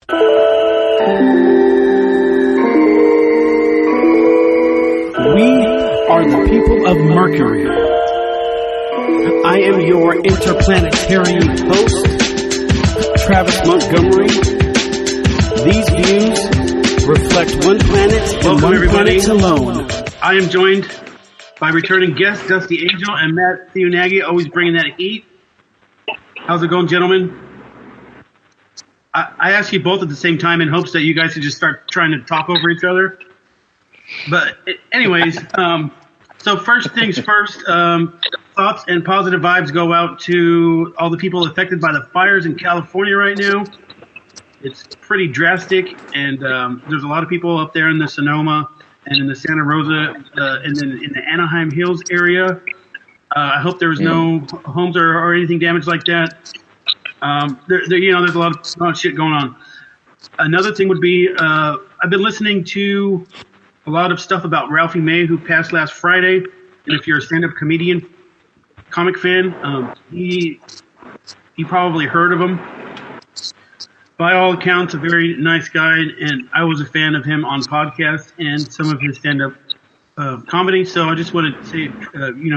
are the people of Mercury. I am your interplanetary host, Travis Montgomery. These views reflect one planet and Welcome, one everybody. planet alone. I am joined by returning guests Dusty Angel and Matt Nagy, always bringing that heat. How's it going, gentlemen? I asked you both at the same time in hopes that you guys could just start trying to talk over each other. But anyways, so first things first, thoughts and positive vibes go out to all the people affected by the fires in California right now. It's pretty drastic, and there's a lot of people up there in the Sonoma and in the Santa Rosa and then in the Anaheim Hills area. I hope there was no homes or anything damaged like that. There's a lot of shit going on. Another thing would be I've been listening to a lot of stuff about Ralphie May, who passed last Friday. And if you're a stand-up comedian, comic fan, you probably heard of him. By all accounts, a very nice guy, and I was a fan of him on podcasts and some of his stand-up comedy. So I just wanted to say,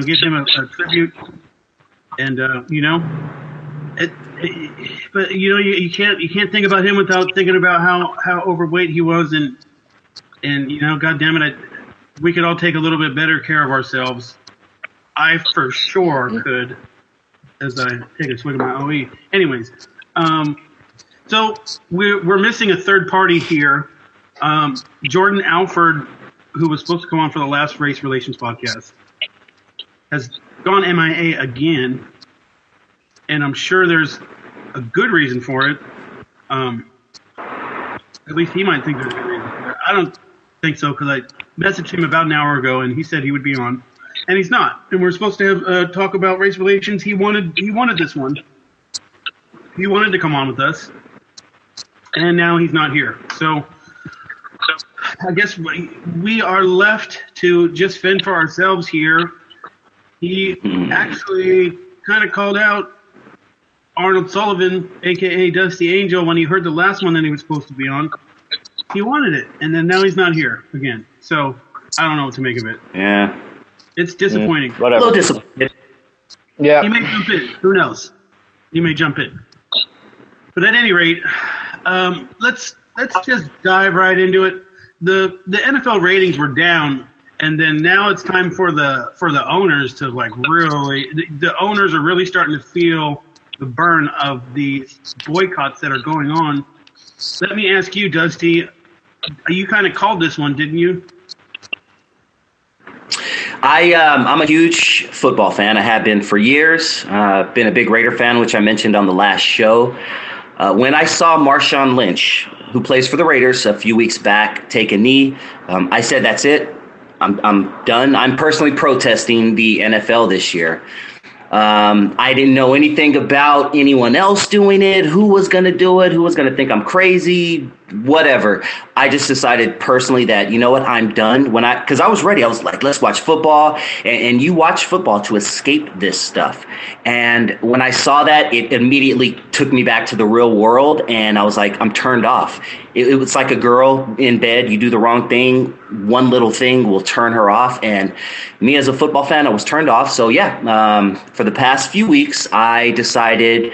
give him a tribute. And but you can't think about him without thinking about how overweight he was, and God damn it, we could all take a little bit better care of ourselves. I for sure could, as I take a swig of my OE. Anyways, so we're missing a third party here. Jordan Alford, who was supposed to come on for the last Race Relations podcast, has gone MIA again. And I'm sure there's a good reason for it. At least he might think there's a good reason for it. I don't think so, because I messaged him about an hour ago, and he said he would be on, and he's not. And we're supposed to have talk about race relations. He wanted this one. He wanted to come on with us, and now he's not here. So I guess we are left to just fend for ourselves here. He actually kind of called out Arnold Sullivan, a.k.a. Dusty Angel, when he heard the last one that he was supposed to be on. He wanted it, and then now he's not here again. So I don't know what to make of it. Yeah. It's disappointing. Whatever. A little disappointed. Yeah. He may jump in. Who knows? He may jump in. But at any rate, let's just dive right into it. The NFL ratings were down, and then now it's time for the owners to the owners are really starting to feel the burn of the boycotts that are going on. Let me ask you, Dusty, you kind of called this one, didn't you? I'm a huge football fan. I have been for years. Been a big Raider fan, which I mentioned on the last show. When I saw Marshawn Lynch, who plays for the Raiders, a few weeks back, take a knee, I said, that's it. I'm done. I'm personally protesting the NFL this year. I didn't know anything about anyone else doing it, who was going to do it, who was going to think I'm crazy, whatever. I just decided personally that, you know what, I'm done. Because I was ready. I was like, let's watch football. And you watch football to escape this stuff. And when I saw that, it immediately took me back to the real world. And I was like, I'm turned off. It was like a girl in bed. You do the wrong thing, one little thing will turn her off. And me as a football fan, I was turned off. So yeah, for the past few weeks, I decided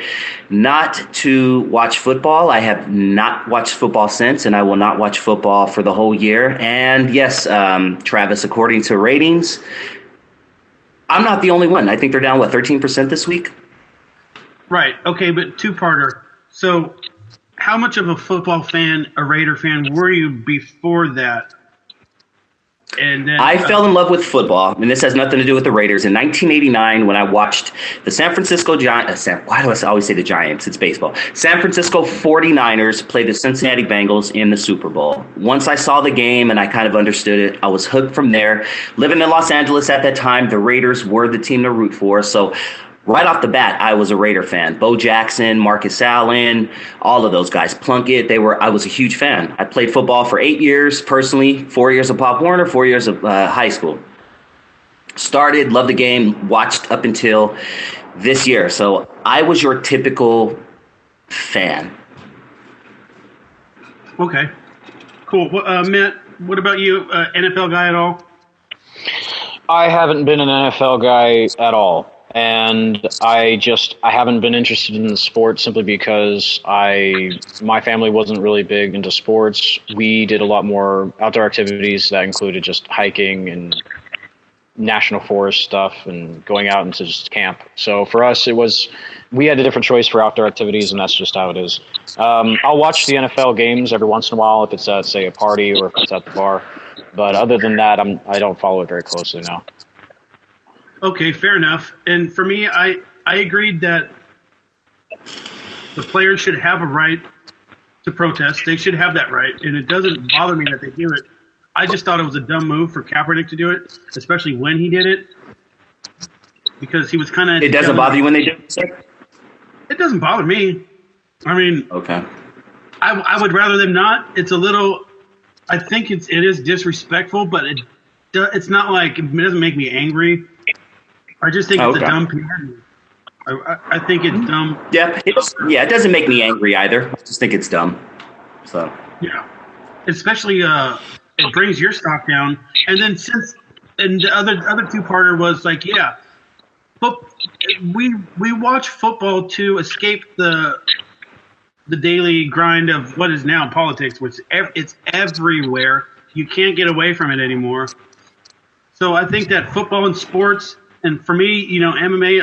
not to watch football. I have not watched football since, and I will not watch football for the whole year. And yes, Travis, according to ratings, I'm not the only one. I think they're down, 13% this week? Right. Okay, but two-parter. So how much of a football fan, a Raider fan, were you before that? And then, I fell in love with football, and this has nothing to do with the Raiders. In 1989, when I watched the San Francisco Giants, why do I always say the Giants? It's baseball. San Francisco 49ers play the Cincinnati Bengals in the Super Bowl. Once I saw the game and I kind of understood it, I was hooked from there. Living in Los Angeles at that time, the Raiders were the team to root for. So right off the bat, I was a Raider fan. Bo Jackson, Marcus Allen, all of those guys. Plunkett, I was a huge fan. I played football for 8 years personally, 4 years of Pop Warner, 4 years of high school. Started, loved the game, watched up until this year. So I was your typical fan. Okay. Cool. Matt, what about you? NFL guy at all? I haven't been an NFL guy at all. And I haven't been interested in the sport simply because my family wasn't really big into sports. We did a lot more outdoor activities that included just hiking and national forest stuff and going out into just camp. So for us, we had a different choice for outdoor activities, and that's just how it is. I'll watch the NFL games every once in a while if it's at, say, a party or if it's at the bar. But other than that, I don't follow it very closely now. Okay, fair enough. And for me, I agreed that the players should have a right to protest. They should have that right, and it doesn't bother me that they do it. I just thought it was a dumb move for Kaepernick to do it, especially when he did it, because he was kind of... It doesn't bother you when they do it? It doesn't bother me. I mean... Okay. I would rather them not. It's a little... I think it is disrespectful, but it's not like... It doesn't make me angry. I just think it's a dumb PR. I think it's dumb. Yeah, it doesn't make me angry either. I just think it's dumb. So yeah, especially it brings your stock down. And then the other two-parter was like, yeah, but we watch football to escape the daily grind of what is now politics, which it's everywhere. You can't get away from it anymore. So I think that football and sports. And for me, MMA,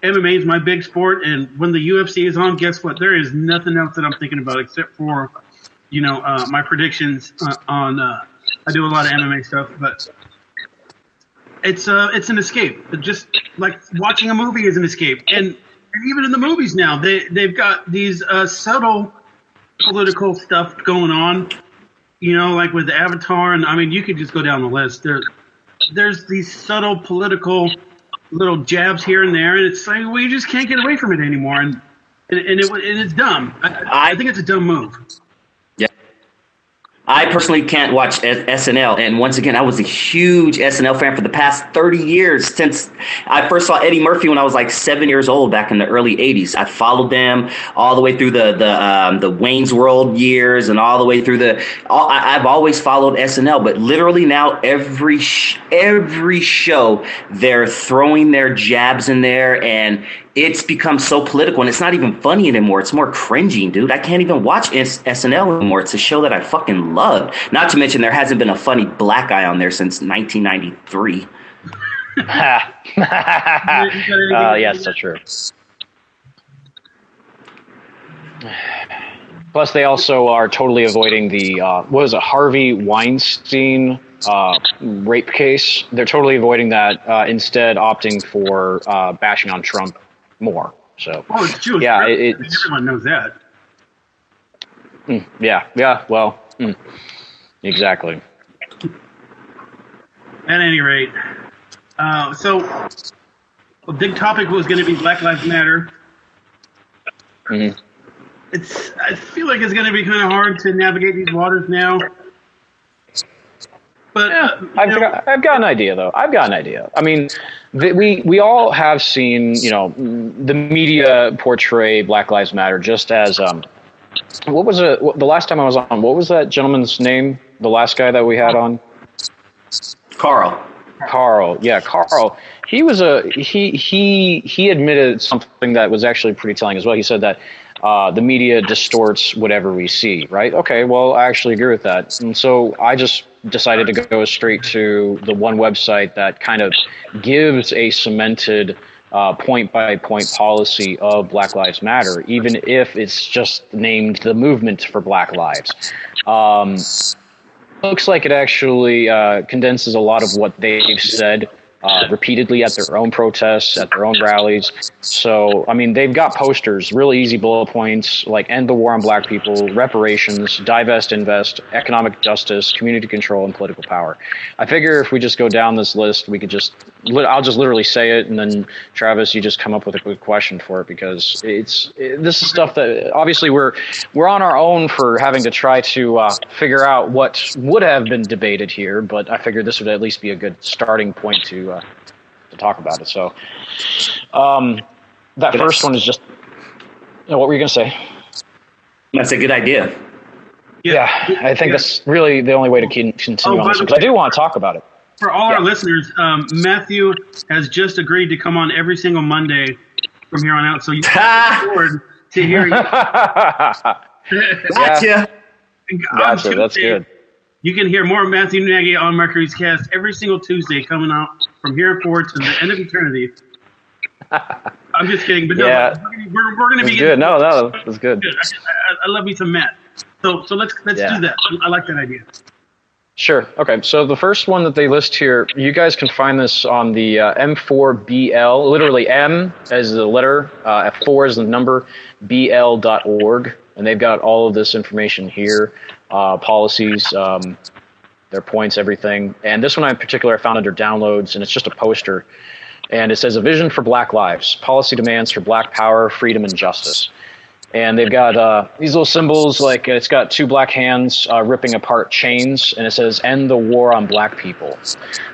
MMA is my big sport. And when the UFC is on, guess what? There is nothing else that I'm thinking about except for, my predictions on. I do a lot of MMA stuff, but it's an escape. Just like watching a movie is an escape. And even in the movies now, they've got these subtle political stuff going on. Like with Avatar, and I mean, you could just go down the list. There's these subtle political little jabs here and there, and it's like we just can't get away from it anymore, and it's dumb. I think it's a dumb move. Yeah. I personally can't watch SNL, and once again, I was a huge SNL fan for the past 30 years since I first saw Eddie Murphy when I was like 7 years old back in the early 80s. I followed them all the way through the Wayne's World years and all the way through I've always followed SNL, but literally now every show they're throwing their jabs in there, and it's become so political, and it's not even funny anymore. It's more cringy, dude. I can't even watch SNL anymore. It's a show that I fucking loved. Not to mention there hasn't been a funny black guy on there since 1993. Yes, that's true. Plus, they also are totally avoiding the, Harvey Weinstein rape case. They're totally avoiding that, instead opting for bashing on Trump more. So, it's Jewish. Yeah, everyone knows that. Exactly. At any rate, so a big topic was going to be Black Lives Matter. Mm-hmm. I feel like it's going to be kind of hard to navigate these waters now. But I've got an idea, though. I mean, we all have seen, the media portray Black Lives Matter just as what was it? The last time I was on, what was that gentleman's name? The last guy that we had on? Carl. Yeah, Carl. He was he admitted something that was actually pretty telling as well. He said that the media distorts whatever we see, right? Okay, well, I actually agree with that. And so I just decided to go straight to the one website that kind of gives a cemented point-by-point policy of Black Lives Matter, even if it's just named the Movement for Black Lives. Looks like it actually condenses a lot of what they've said repeatedly at their own protests, at their own rallies. So, I mean, they've got posters, really easy bullet points, like end the war on black people, reparations, divest, invest, economic justice, community control, and political power. I figure if we just go down this list, we could I'll just literally say it, and then, Travis, you just come up with a good question for it, because this is stuff that, obviously, we're on our own for having to try to figure out what would have been debated here, but I figured this would at least be a good starting point to talk about it. So that first one is just, what were you going to say? That's a good idea. I think that's really the only way to continue on this, because I do want to talk about it. For all our listeners, Matthew has just agreed to come on every single Monday from here on out, so you can look forward to hearing. Gotcha. Gotcha. That's good. You can hear more of Matthew Nagy on Mercury's Cast every single Tuesday coming out from here forward to the end of eternity. I'm just kidding, but no, we're going to be good. No, that's good. I love me some Matt. So let's do that. I like that idea. Sure. Okay. So the first one that they list here, you guys can find this on the M4BL, literally M as the letter, F4 is the number, BL.org. And they've got all of this information here, policies, their points, everything. And this one in particular I found under downloads, and it's just a poster. And it says, "A vision for Black lives, policy demands for Black power, freedom, and justice." And they've got these little symbols, like it's got two black hands ripping apart chains, and it says, "End the war on Black people.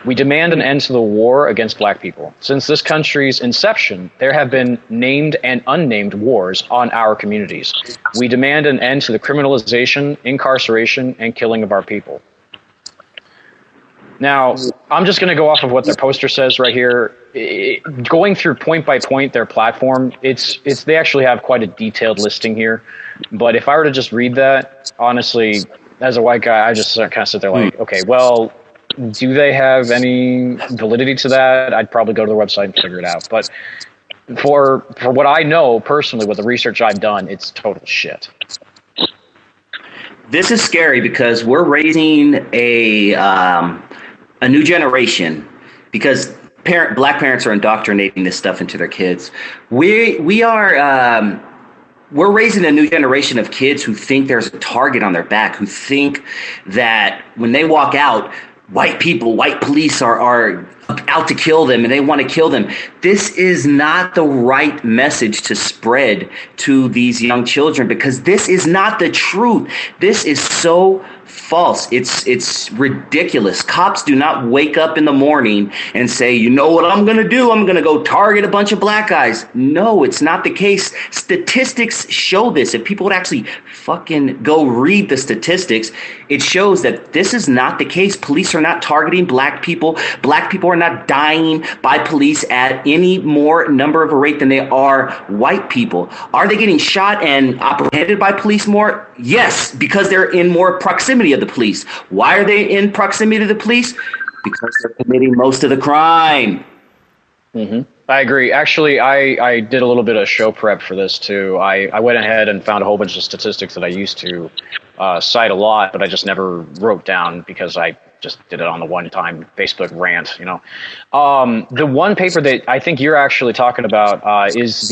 We demand an end to the war against Black people. Since this country's inception, there have been named and unnamed wars on our communities. We demand an end to the criminalization, incarceration, and killing of our people." Now, I'm just going to go off of what their poster says right here. Going through point by point their platform, they actually have quite a detailed listing here. But if I were to just read that, honestly, as a white guy, I just kind of sit there like, okay, well, do they have any validity to that? I'd probably go to their website and figure it out. But for what I know personally, with the research I've done, it's total shit. This is scary because we're raising a new generation, because Black parents are indoctrinating this stuff into their kids. We're raising a new generation of kids who think there's a target on their back, who think that when they walk out, white police are out to kill them and they want to kill them. This is not the right message to spread to these young children, because this is not the truth. This is so false. It's ridiculous. Cops do not wake up in the morning and say, "You know what I'm going to do? I'm going to go target a bunch of black guys." No, it's not the case. Statistics show this. If people would actually fucking go read the statistics, it shows that this is not the case. Police are not targeting black people. Black people are not dying by police at any more number of a rate than they are white people. Are they getting shot and apprehended by police more? Yes, because they're in more proximity of the police. Why are they in proximity to the police? Because they're committing most of the crime. Mm-hmm. I agree. Actually, I did a little bit of show prep for this too. I went ahead and found a whole bunch of statistics that I used to cite a lot, but I just never wrote down because I just did it on the one-time Facebook rant, you know. The one paper that I think you're actually talking about is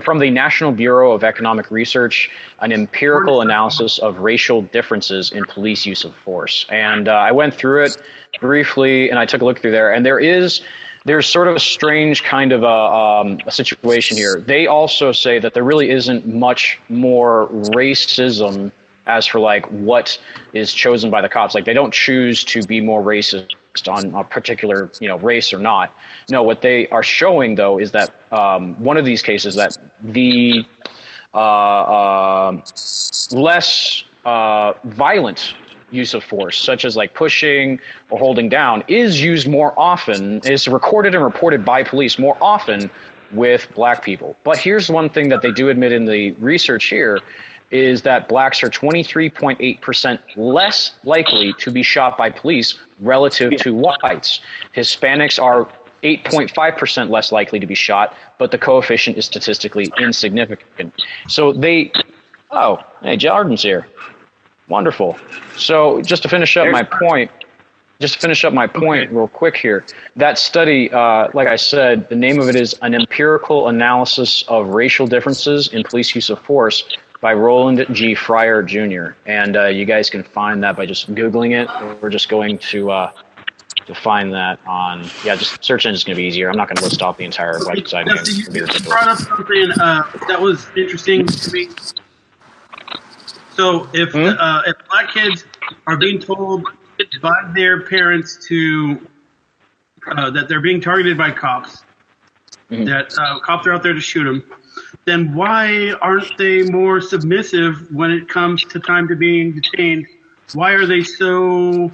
from the National Bureau of Economic Research, an empirical analysis of racial differences in police use of force. And I went through it briefly, and I took a look through there, and there's sort of a strange kind of a situation here. They also say that there really isn't much more racism as for like what is chosen by the cops. Like they don't choose to be more racist on a particular, race or not. No, what they are showing though is that one of these cases that the less violent use of force, such as like pushing or holding down, is used more often, is recorded and reported by police more often with black people. But here's one thing that they do admit in the research here, is that blacks are 23.8% less likely to be shot by police relative to whites. Hispanics are 8.5% less likely to be shot, but the coefficient is statistically insignificant. So hey, Jordan's here. Wonderful. So just to finish up my point real quick here, that study, like I said, the name of it is An Empirical Analysis of Racial Differences in Police Use of Force by Roland G. Fryer Jr. And you guys can find that by just Googling it. We're just going to find that on, just search engine is going to be easier. I'm not going to list off the entire website again. You brought up something that was interesting to me. So if black kids are being told by their parents that they're being targeted by cops, that cops are out there to shoot them, then why aren't they more submissive when it comes to time to being detained? Why are they so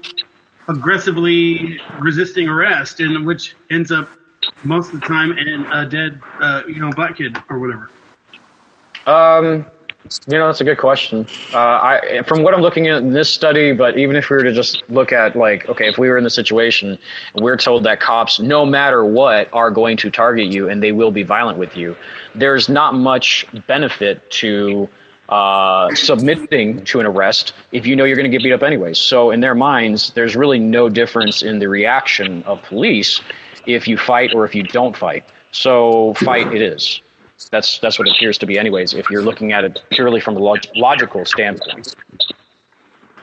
aggressively resisting arrest, and which ends up most of the time in a dead, black kid or whatever? That's a good question. From what I'm looking at in this study, but even if we were to just look at if we were in the situation and we're told that cops, no matter what, are going to target you and they will be violent with you, there's not much benefit to submitting to an arrest if you know you're going to get beat up anyways. So in their minds, there's really no difference in the reaction of police if you fight or if you don't fight. So fight it is. That's what it appears to be anyways, if you're looking at it purely from a logical standpoint.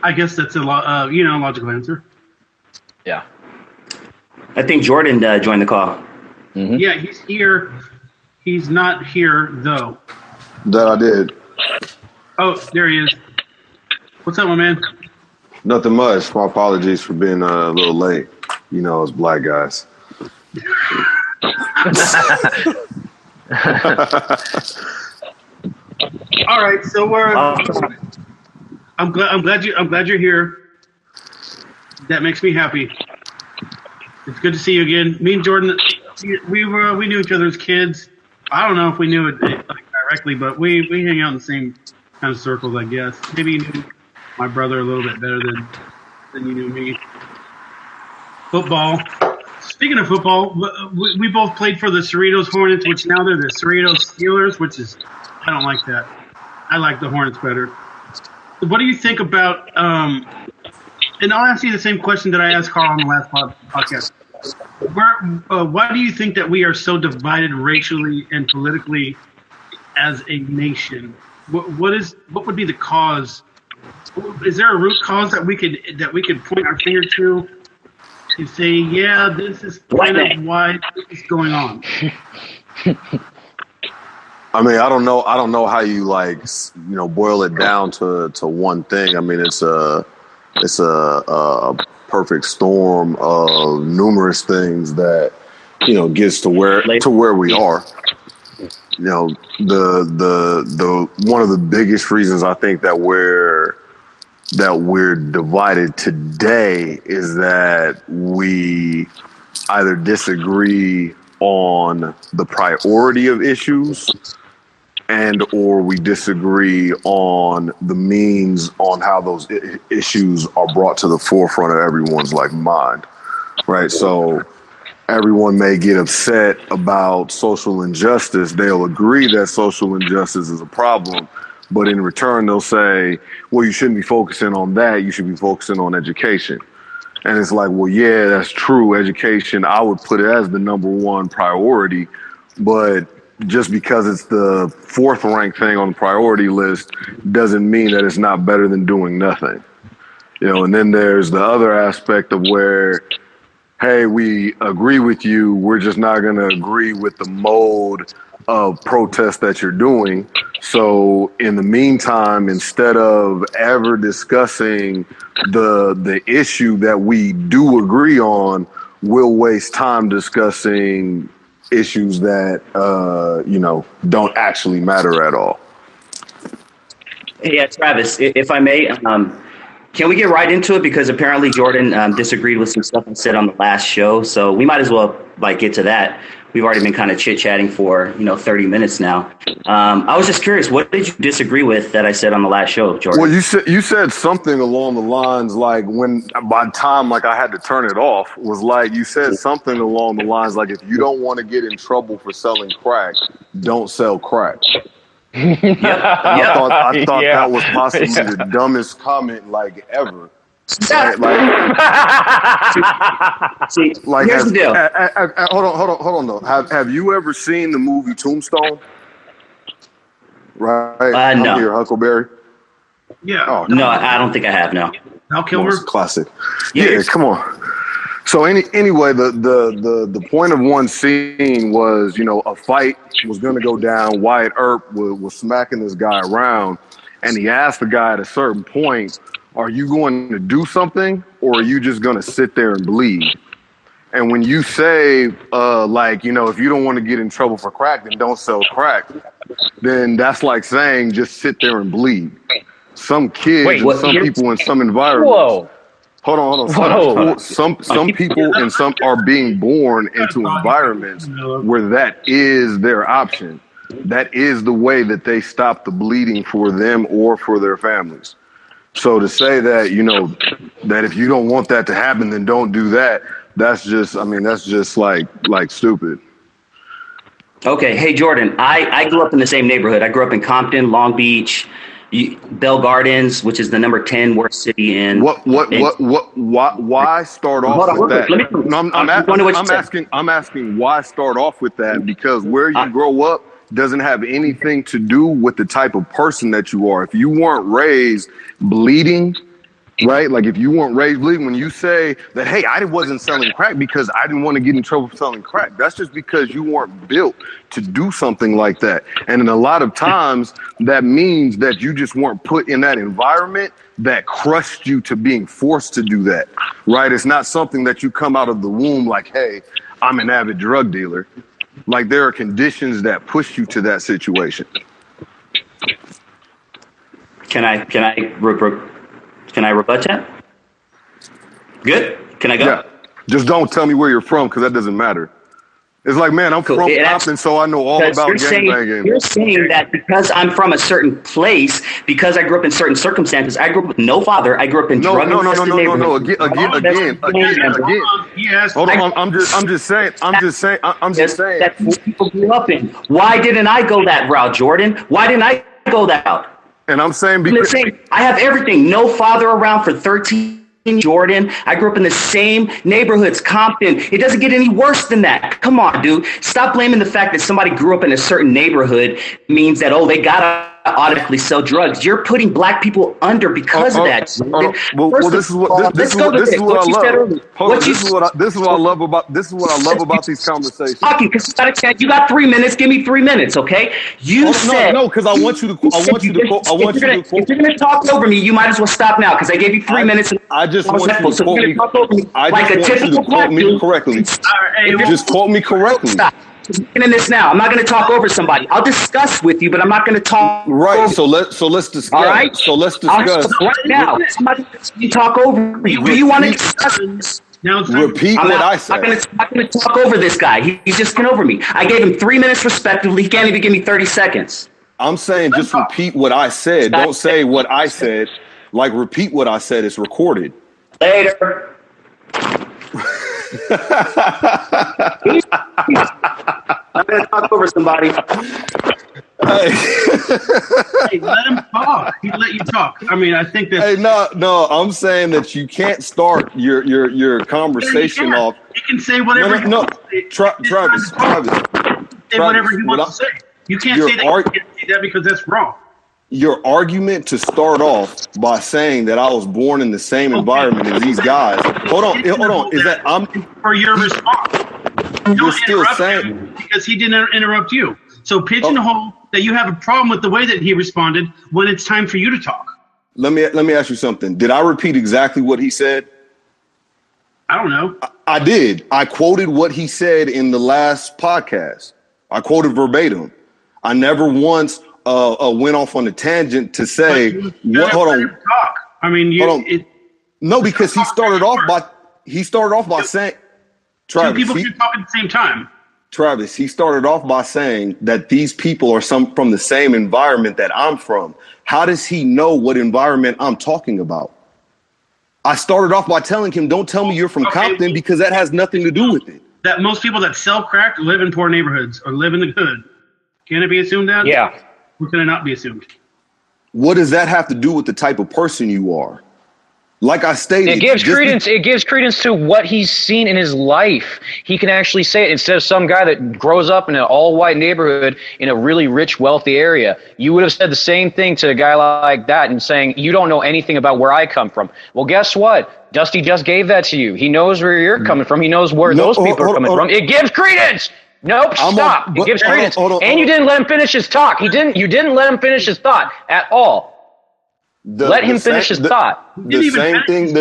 I guess that's a logical answer. Yeah. I think Jordan joined the call. Mm-hmm. Yeah, he's here. He's not here, though. That I did. Oh, there he is. What's up, my man? Nothing much. My apologies for being a little late. As black guys. All right, so we're. I'm glad you're here. That makes me happy. It's good to see you again. Me and Jordan, we knew each other as kids. I don't know if we knew it directly, but we hang out in the same kind of circles, I guess. Maybe you knew my brother a little bit better than you knew me. Football. Speaking of football, we both played for the Cerritos Hornets, which now they're the Cerritos Steelers, which is, I don't like that. I like the Hornets better. What do you think about, and I'll ask you the same question that I asked Carl on the last podcast. Why do you think that we are so divided racially and politically as a nation? What would be the cause? Is there a root cause that we could point our finger to say, yeah, this is kind of why this is going on? I mean, I don't know how you boil it down to one thing. I mean, it's a perfect storm of numerous things that gets to where we are. The one of the biggest reasons I think that we're divided today is that we either disagree on the priority of issues and or we disagree on the means on how those issues are brought to the forefront of everyone's mind, right? So everyone may get upset about social injustice. They'll agree that social injustice is a problem, but in return, they'll say, well, you shouldn't be focusing on that. You should be focusing on education. And it's like, well, yeah, that's true. Education, I would put it as the number one priority. But just because it's the fourth ranked thing on the priority list doesn't mean that it's not better than doing nothing. And then there's the other aspect of where, hey, we agree with you. We're just not going to agree with the mode of protest that you're doing. So in the meantime, instead of ever discussing the issue that we do agree on, we'll waste time discussing issues that don't actually matter at all. Yeah, Travis, if I may, can we get right into it? Because apparently Jordan disagreed with some stuff I said on the last show, so we might as well get to that. We've already been kind of chit-chatting for 30 minutes now. I was just curious, what did you disagree with that I said on the last show, Jordan? Well, you said something along the lines when by the time I had to turn it off was you said something along the lines if you don't want to get in trouble for selling crack, don't sell crack. I thought that was possibly the dumbest comment ever. See, here's the deal. Hold on though. Have you ever seen the movie Tombstone? Right. No. Here, Huckleberry. Yeah. Oh, no, I don't think I have. No. Val Kilmer. Classic. Yeah, come on. So anyway, the point of one scene was, a fight was going to go down. Wyatt Earp was smacking this guy around, and he asked the guy at a certain point, are you going to do something or are you just going to sit there and bleed? And when you say, like, you know, if you don't want to get in trouble for crack, then don't sell crack, then that's like saying just sit there and bleed. Some kids and some people in some environments. Whoa. Hold on. Some people and some are being born into environments where that is their option. That is the way that they stop the bleeding for them or for their families. So to say that, you know, that if you don't want that to happen, then don't do that. That's just like stupid. Okay. Hey, Jordan, I grew up in the same neighborhood. I grew up in Compton, Long Beach, Bell Gardens, which is the number 10 worst city in. Why start off with that? I'm asking why start off with that, because where you grow up doesn't have anything to do with the type of person that you are. If you weren't raised bleeding, right? Like if you weren't raised bleeding, when you say that, hey, I wasn't selling crack because I didn't want to get in trouble for selling crack, that's just because you weren't built to do something like that. And in a lot of times that means that you just weren't put in that environment that crushed you to being forced to do that, right? It's not something that you come out of the womb like, hey, I'm an avid drug dealer. Like there are conditions that push you to that situation. Can I rebut that? Good. Can I go? Yeah. Just don't tell me where you're from, because that doesn't matter. It's like, man, I'm from Compton, so I know all about gangbanging. You're saying that because I'm from a certain place, because I grew up in certain circumstances, I grew up with no father, I grew up in drug infested neighborhoods. Again. Yes. Hold on, I'm just saying that people grew up in. Why didn't I go that route, Jordan? Why didn't I go that route? And I'm saying because I have everything. No father around for 13. Jordan, I grew up in the same neighborhoods, Compton. It doesn't get any worse than that. Come on, dude. Stop blaming the fact that somebody grew up in a certain neighborhood means that, oh, they gotta automatically sell drugs. You're putting black people under because of that. This is what I love about these conversations. You got 3 minutes. Give me 3 minutes, okay? Because I want you to quote. If you're gonna talk over me, you might as well stop now, because I gave you 3 minutes. I just want you to quote me. I just want you to quote me correctly. Just quote me correctly. Stop. In this now. I'm not going to talk over somebody. I'll discuss with you, but I'm not going to talk. Right. Over. So let's discuss. All right. So let's discuss right now. Somebody talk over you. Do you want to discuss? Now repeat what I said. I'm not going to talk over this guy. He's just been over me. I gave him 3 minutes respectively. He can't even give me 30 seconds. I'm saying just repeat what I said. Don't say what I said. Like repeat what I said. It's recorded. Later. I'm going to talk over somebody. Hey, let him talk. He let you talk. I mean, I think that. Hey, no. I'm saying that you can't start your conversation off. He can say whatever. Travis. Say whatever he wants to say. You can't say that. You can't say that because that's wrong. Your argument to start off by saying that I was born in the same environment as these guys. Hold on. Is that I'm for your response? You're still saying because he didn't interrupt you. So pigeonhole that you have a problem with the way that he responded when it's time for you to talk. Let me ask you something. Did I repeat exactly what he said? I don't know. I did. I quoted what he said in the last podcast. I quoted verbatim. I never once went off on a tangent to say what. Hold on. Talk. I mean, no, because he started off by saying. Travis, two people can talk at the same time. Travis, he started off by saying that these people are from the same environment that I'm from. How does he know what environment I'm talking about? I started off by telling him, don't tell me you're from Compton, because that has nothing to do with it. That most people that sell crack live in poor neighborhoods or live in the hood. Can it be assumed that? Yeah. Or can it not be assumed? What does that have to do with the type of person you are? Like I stated, it gives credence to what he's seen in his life. He can actually say it instead of some guy that grows up in an all-white neighborhood in a really rich, wealthy area. You would have said the same thing to a guy like that and saying, you don't know anything about where I come from. Well, guess what? Dusty just gave that to you. He knows where you're coming from. He knows where those people are coming from. It gives credence. Nope, stop. It gives credence. And you didn't let him finish his talk. You didn't let him finish his thought at all. Let him finish his thought. The same thing.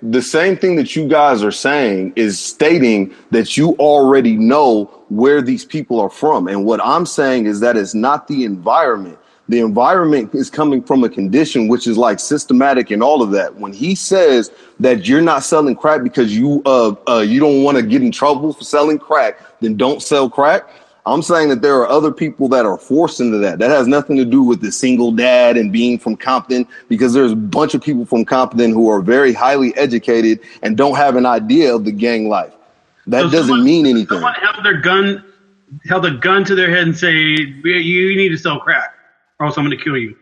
the same thing that you guys are saying is stating that you already know where these people are from. And what I'm saying is that it's not the environment. The environment is coming from a condition which is like systematic and all of that. When he says that you're not selling crack because you don't want to get in trouble for selling crack, then don't sell crack. I'm saying that there are other people that are forced into that. That has nothing to do with the single dad and being from Compton, because there's a bunch of people from Compton who are very highly educated and don't have an idea of the gang life. That doesn't mean anything. Someone held a gun to their head and say, you need to sell crack or else I'm going to kill you.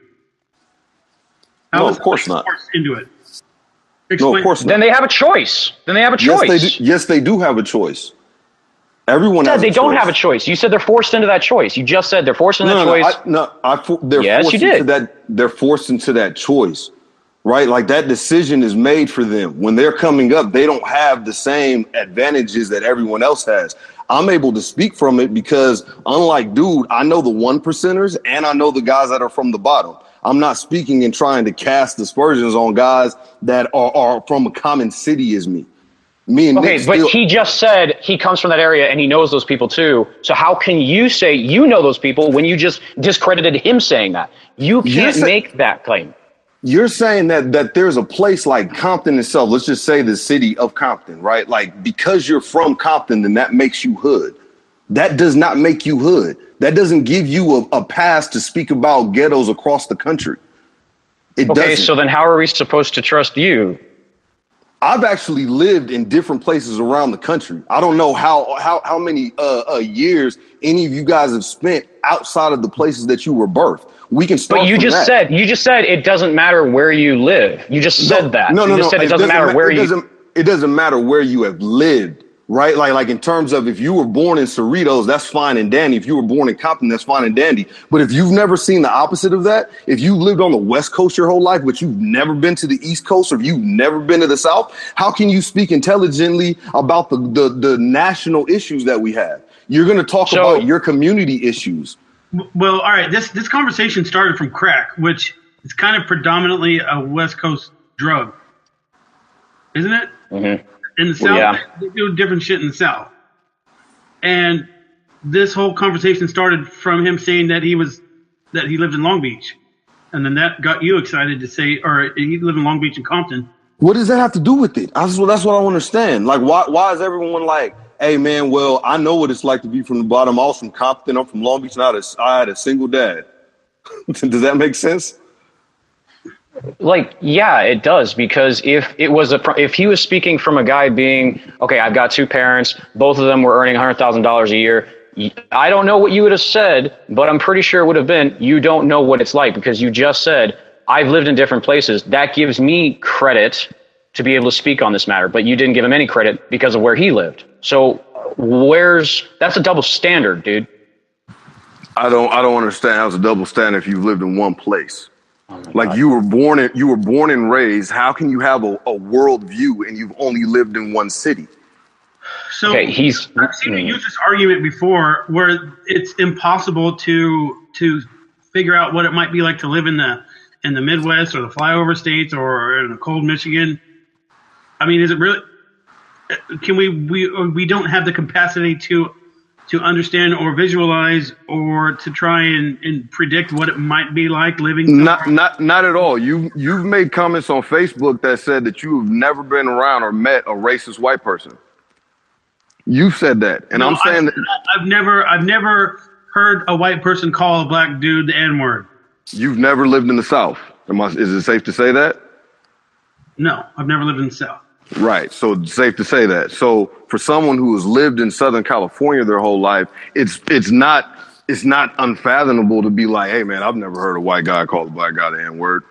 No, of course not. Into it. No, of course not. Then they have a choice. Yes, they do have a choice. Everyone has they don't have a choice. You said they're forced into that choice. You just said they're forced into that choice. They're forced into that choice, right? Like that decision is made for them. When they're coming up, they don't have the same advantages that everyone else has. I'm able to speak from it because, unlike dude, I know the 1%ers and I know the guys that are from the bottom. I'm not speaking and trying to cast aspersions on guys that are from a common city as me. He just said he comes from that area and he knows those people too. So how can you say you know those people when you just discredited him saying that? You can't make that claim. You're saying that there's a place like Compton itself. Let's just say the city of Compton, right? Like, because you're from Compton, then that makes you hood. That does not make you hood. That doesn't give you a pass to speak about ghettos across the country. Okay, so then how are we supposed to trust you? I've actually lived in different places around the country. I don't know how many years any of you guys have spent outside of the places that you were birthed. We can start. But you just said it doesn't matter where you live. You just said that. No. It doesn't matter where you. It doesn't matter where you have lived, right? Like in terms of if you were born in Cerritos, that's fine and dandy. If you were born in Compton, that's fine and dandy. But if you've never seen the opposite of that, if you lived on the West Coast your whole life, but you've never been to the East Coast, or if you've never been to the South, how can you speak intelligently about the national issues that we have? You're going to talk about your community issues. Well, all right. This conversation started from crack, which is kind of predominantly a West Coast drug, isn't it? Mm-hmm. In the South, they do different shit in the South. And this whole conversation started from him saying that he lived in Long Beach. And then that got you excited to say, or he lived in Long Beach and Compton. What does that have to do with it? That's what I don't understand. Like, why is everyone like, hey, man, well, I know what it's like to be from the bottom. I was from Compton. I'm from Long Beach, and I had a single dad. Does that make sense? Like, yeah, it does, because if he was speaking from a guy being, okay, I've got two parents, both of them were earning $100,000 a year. I don't know what you would have said, but I'm pretty sure it would have been, you don't know what it's like, because you just said, I've lived in different places. That gives me credit to be able to speak on this matter, but you didn't give him any credit because of where he lived. So that's a double standard, dude. I don't understand how it's a double standard if you've lived in one place. Like, you were born and raised. How can you have a world view and you've only lived in one city? So I've seen you use this argument before, where it's impossible to figure out what it might be like to live in the Midwest or the flyover states or in a cold Michigan. I mean, is it really? Can we don't have the capacity to understand or visualize or to try and predict what it might be like living somewhere? Not at all. You've made comments on Facebook that said that you've never been around or met a racist white person. You said that, and I'm saying that I've never heard a white person call a black dude the N-word. You've never lived in the South. Is it safe to say that? No, I've never lived in the South. Right. So it's safe to say that. So for someone who has lived in Southern California their whole life, it's not unfathomable to be like, hey, man, I've never heard a white guy call a black guy the N-word.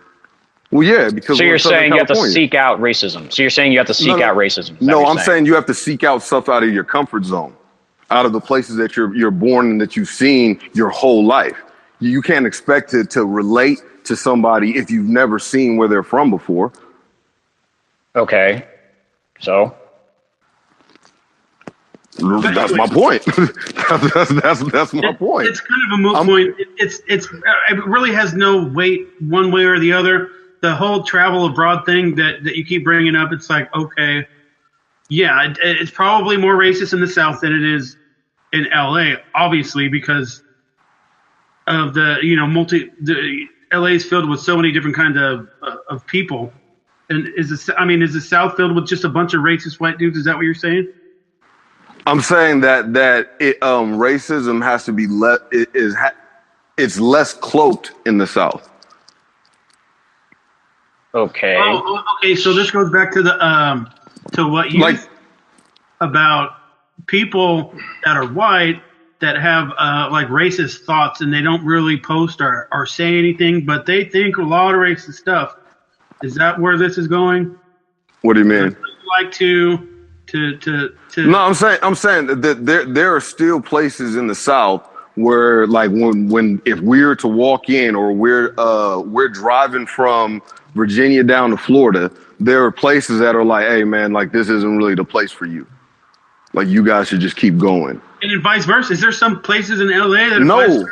Well, yeah, because so you're saying you have to seek out racism. So you're saying you have to seek out racism. No, I'm saying you have to seek out stuff out of your comfort zone, out of the places that you're born and that you've seen your whole life. You can't expect to relate to somebody if you've never seen where they're from before. Okay. So that's my point. that's my point. It's kind of a moot point. It really has no weight one way or the other. the whole travel abroad thing that you keep bringing up, it's like, okay, yeah, it's probably more racist in the South than it is in LA, obviously, because of the LA is filled with so many different kinds of people. And is the South filled with just a bunch of racist white dudes? Is that what you're saying? I'm saying that racism has to be it's less cloaked in the South. Okay. Oh, okay. So this goes back to the to what you about people that are white that have like racist thoughts, and they don't really post or say anything, but they think a lot of racist stuff. Is that where this is going? What do you mean? Like to No, I'm saying that there are still places in the South where, like, when if we're to walk in, or we're driving from Virginia down to Florida, there are places that are like, hey man, like, this isn't really the place for you. Like, you guys should just keep going. And then vice versa. Is there some places in LA that No.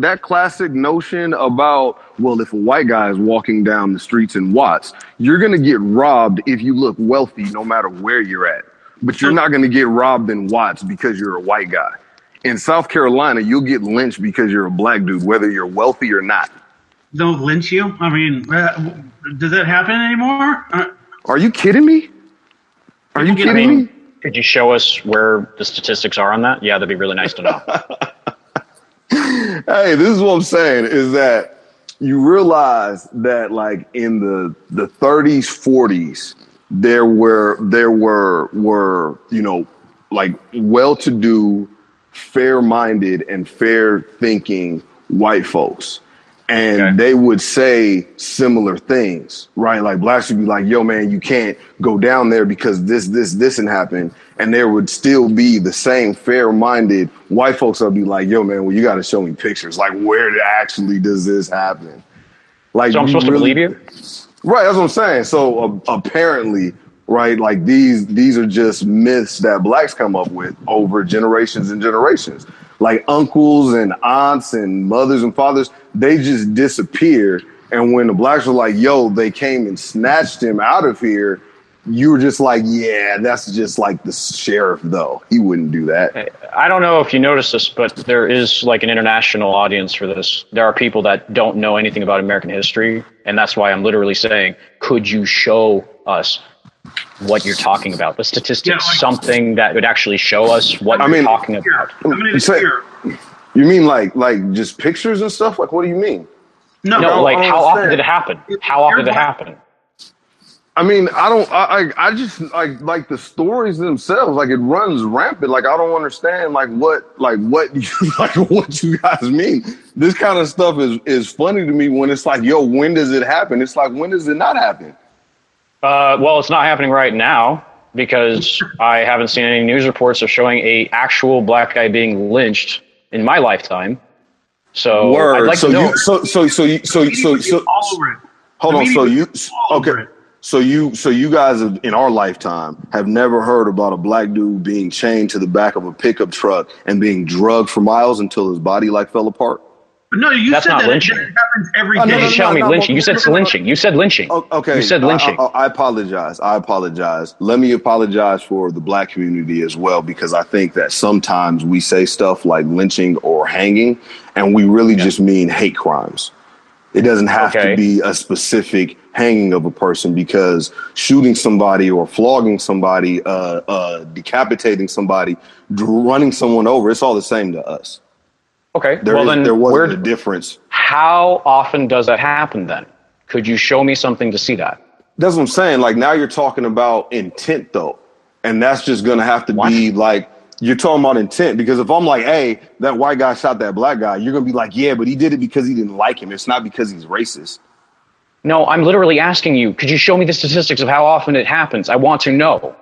That classic notion about, well, if a white guy is walking down the streets in Watts, you're gonna get robbed if you look wealthy, no matter where you're at. But you're not gonna get robbed in Watts because you're a white guy. In South Carolina, you'll get lynched because you're a black dude, whether you're wealthy or not. They'll lynch you? I mean, does that happen anymore? Are you kidding me? Are you kidding me? Could you show us where the statistics are on that? Yeah, that'd be really nice to know. Hey, this is what I'm saying, is that you realize that, like, in the 30s, 40s, there were like, well-to-do, fair-minded, and fair-thinking white folks. And they would say similar things, right? Like, blacks would be like, yo, man, you can't go down there because this and happen. And there would still be the same fair-minded white folks that would be like, yo, man, well, you got to show me pictures. Like, where actually does this happen? Like, so I'm supposed to believe you? Right, that's what I'm saying. So apparently, right, like, these are just myths that blacks come up with over generations and generations. Like, uncles and aunts and mothers and fathers, they just disappear. And when the blacks were like, yo, they came and snatched him out of here, you were just like, yeah, that's just like the sheriff, though. He wouldn't do that. I don't know if you noticed this, but there is like an international audience for this. There are people that don't know anything about American history. And that's why I'm literally saying, could you show us what you're talking about, the statistics, something that would actually show us what you're talking about? You mean like just pictures and stuff? Like, what do you mean? No, like, how often did it happen? How often did it happen? I mean, I just like the stories themselves. Like, it runs rampant. Like, I don't understand what you guys mean. This kind of stuff is funny to me when it's like, yo, when does it happen? It's like, when does it not happen? Well, it's not happening right now because I haven't seen any news reports of showing a actual black guy being lynched in my lifetime. So I'd like to know. Hold on. So you guys have, in our lifetime, have never heard about a black dude being chained to the back of a pickup truck and being drugged for miles until his body fell apart? No, that's said not that lynching. It happens every day. You tell me lynching. You said lynching. You said lynching. Okay. You said lynching. I apologize. Let me apologize for the black community as well, because I think that sometimes we say stuff like lynching or hanging, and we really just mean hate crimes. It doesn't have to be a specific hanging of a person, because shooting somebody or flogging somebody, decapitating somebody, running someone over, it's all the same to us. Okay, there wasn't a difference. How often does that happen then? Could you show me something to see that? That's what I'm saying. Like, now you're talking about intent, though. And that's just going to have to be like, you're talking about intent. Because if I'm like, hey, that white guy shot that black guy, you're going to be like, yeah, but he did it because he didn't like him. It's not because he's racist. No, I'm literally asking you, could you show me the statistics of how often it happens? I want to know.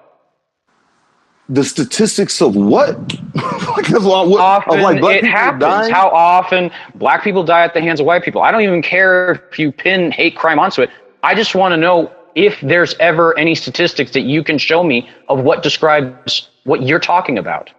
The statistics of what? It happens. How often black people die at the hands of white people? I don't even care if you pin hate crime onto it. I just want to know if there's ever any statistics that you can show me of what describes what you're talking about.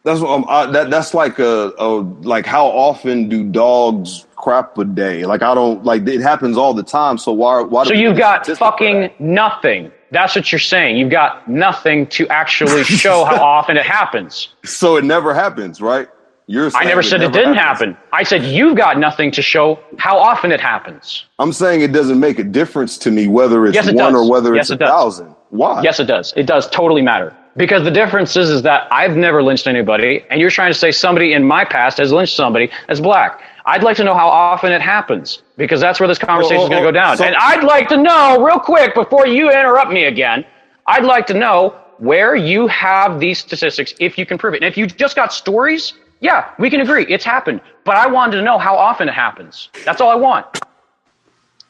That's what that's like like how often do dogs crap a day? Like I don't like it happens all the time. So why? So you've got fucking nothing. That's what you're saying. You've got nothing to actually show how often it happens. So it never happens, right? I never said it didn't happen. I said you've got nothing to show how often it happens. I'm saying it doesn't make a difference to me whether it's one or whether it's 1,000. Why? Yes, it does. It does totally matter. Because the difference is that I've never lynched anybody, and you're trying to say somebody in my past has lynched somebody as black. I'd like to know how often it happens, because that's where this conversation is going to go down. And I'd like to know, real quick, before you interrupt me again, I'd like to know where you have these statistics, if you can prove it. And if you just got stories, yeah, we can agree. It's happened. But I wanted to know how often it happens. That's all I want.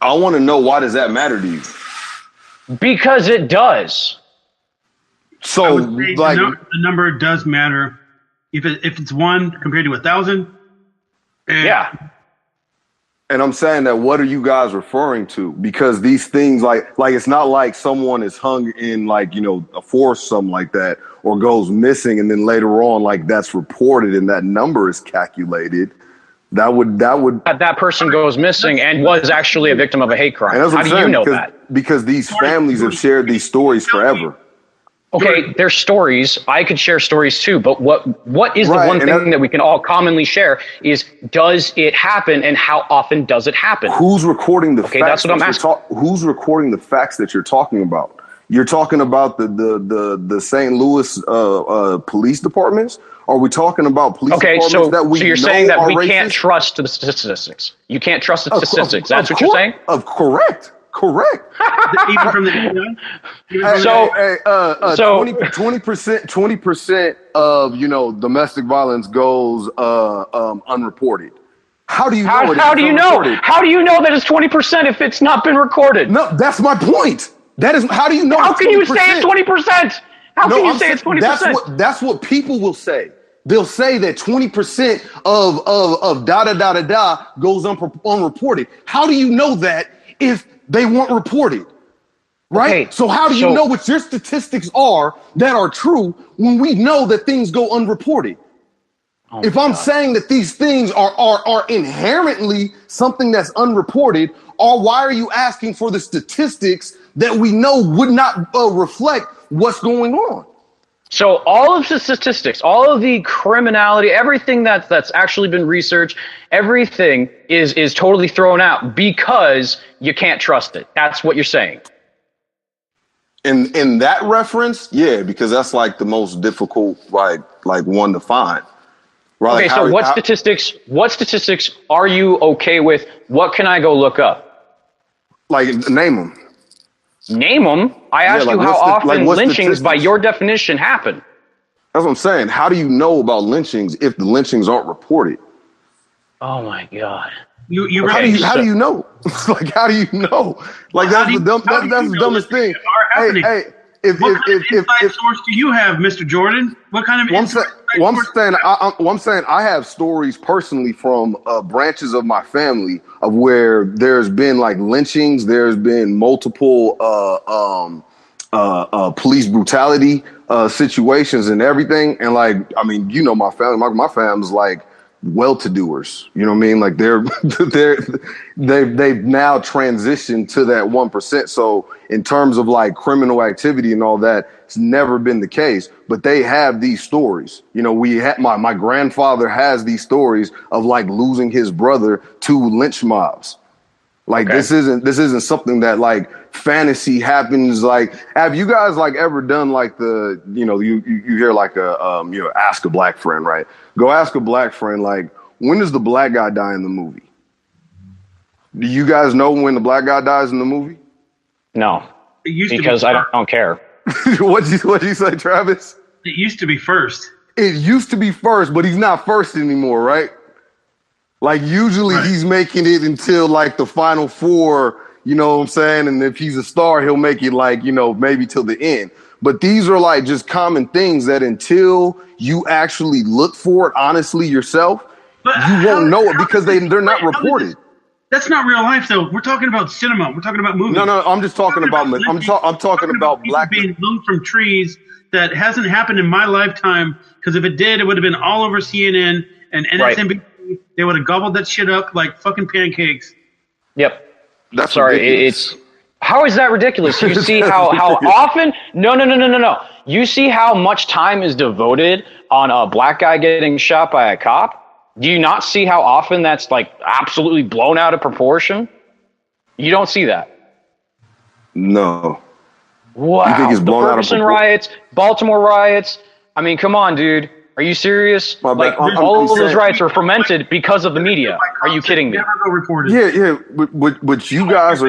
I want to know, why does that matter to you? Because it does. So, like, the number does matter. If it's 1 compared to 1,000. Yeah. And I'm saying that, what are you guys referring to? Because these things, like it's not like someone is hung in, like, a forest, something like that, or goes missing, and then later on, like, that's reported and that number is calculated. That person goes missing and was actually a victim of a hate crime. How do you know that? Because these families have shared these stories forever. Okay, there's stories. I could share stories too, but what is the one thing that we can all commonly share is, does it happen, and how often does it happen? Who's recording the facts? That's what I'm asking. Who's recording the facts that you're talking about? You're talking about the St. Louis police departments? Are we talking about police departments that we know are racist? So you're saying that we can't trust the statistics. You can't trust the statistics. That's what you're saying? Correct. Even from the 20% of domestic violence goes unreported. How do you know? How do you know? How do you know that it's 20% if it's not been recorded? No, that's my point. That is, how do you know? How can you say it's 20%? How can you say it's 20%? That's what people will say. They'll say that 20% of da goes unreported. How do you know that if they weren't reported? Right? Okay, so how do you know what your statistics are that are true when we know that things go unreported? If I'm saying that these things are inherently something that's unreported, or why are you asking for the statistics that we know would not reflect what's going on? So all of the statistics, all of the criminality, everything that's actually been researched, everything is totally thrown out because you can't trust it. That's what you're saying. In that reference, yeah, because that's like the most difficult like one to find. Right? Okay, so what statistics are you okay with? What can I go look up? Like, name them. Name them? I asked you how often lynchings, by your definition, happen. That's what I'm saying. How do you know about lynchings if the lynchings aren't reported? Oh my God! How do you know? Like, how do you know? Like, that's the dumbest thing. Hey, what kind of inside source do you have, Mr. Jordan? What kind of I'm saying I have stories personally from branches of my family of where there's been like lynchings, there's been multiple police brutality situations and everything. And like, I mean, my family, my family's like well-to-doers, you know what I mean? Like they've now transitioned to that 1%. So in terms of like criminal activity and all that, it's never been the case, but they have these stories. My grandfather has these stories of like losing his brother to lynch mobs. Like, this isn't something that like fantasy happens. Like, have you guys like ever done like you hear like ask a black friend, right? Go ask a black friend, like, when does the black guy die in the movie? Do you guys know when the black guy dies in the movie? No, because I don't care. What'd you say, Travis? It used to be first. It used to be first, but he's not first anymore, right? Like, usually he's making it until like the final four, you know what I'm saying? And if he's a star, he'll make it like, maybe till the end. But these are like just common things that until you actually look for it honestly yourself, you won't know it because they're not reported. That's not real life, though. We're talking about cinema. We're talking about movies. No, I'm just talking about. I'm talking about black people being hung from trees. That hasn't happened in my lifetime. Because if it did, it would have been all over CNN and MSNBC. Right. They would have gobbled that shit up like fucking pancakes. Yep. That's sorry. It's how is that ridiculous? You see how often? No. You see how much time is devoted on a black guy getting shot by a cop? Do you not see how often that's like absolutely blown out of proportion? You don't see that. No. Wow. You think it's blown out of proportion? Riots, Baltimore riots. I mean, come on, dude. Are you serious? Like all of those riots are fermented because of the media. Are you kidding me? Yeah. But you guys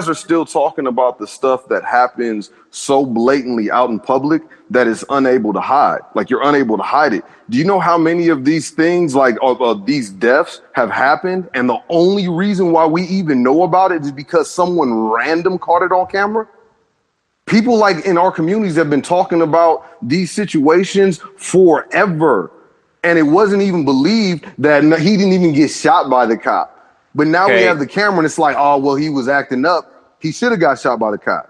are still talking about the stuff that happens so blatantly out in public that is unable to hide. Like you're unable to hide it. Do you know how many of these things, like these deaths, have happened, and the only reason why we even know about it is because someone random caught it on camera? People like in our communities have been talking about these situations forever. And it wasn't even believed that he didn't even get shot by the cop. But now we have the camera and it's like, oh, well, he was acting up. He should have got shot by the cop.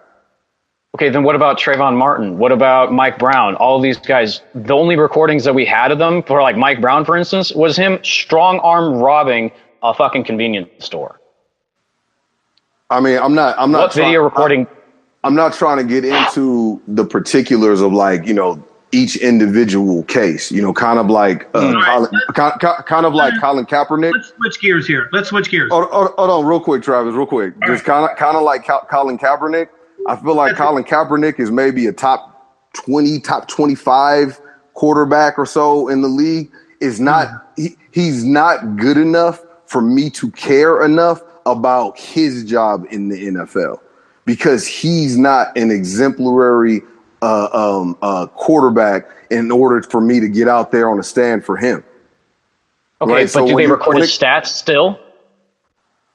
Okay, then what about Trayvon Martin? What about Mike Brown? All of these guys, the only recordings that we had of them for like Mike Brown, for instance, was him strong arm robbing a fucking convenience store. I mean, I'm not what video recording? I'm not trying to get into the particulars of like, each individual case, kind of like Colin Kaepernick. Let's switch gears here. Hold on, real quick, Travis, real quick. All just kind of like Colin Kaepernick. I feel like Colin Kaepernick is maybe a top 20, top 25 quarterback or so in the league. He's not good enough for me to care enough about his job in the NFL. Because he's not an exemplary quarterback in order for me to get out there on a stand for him. Okay, right? But do they record his stats still?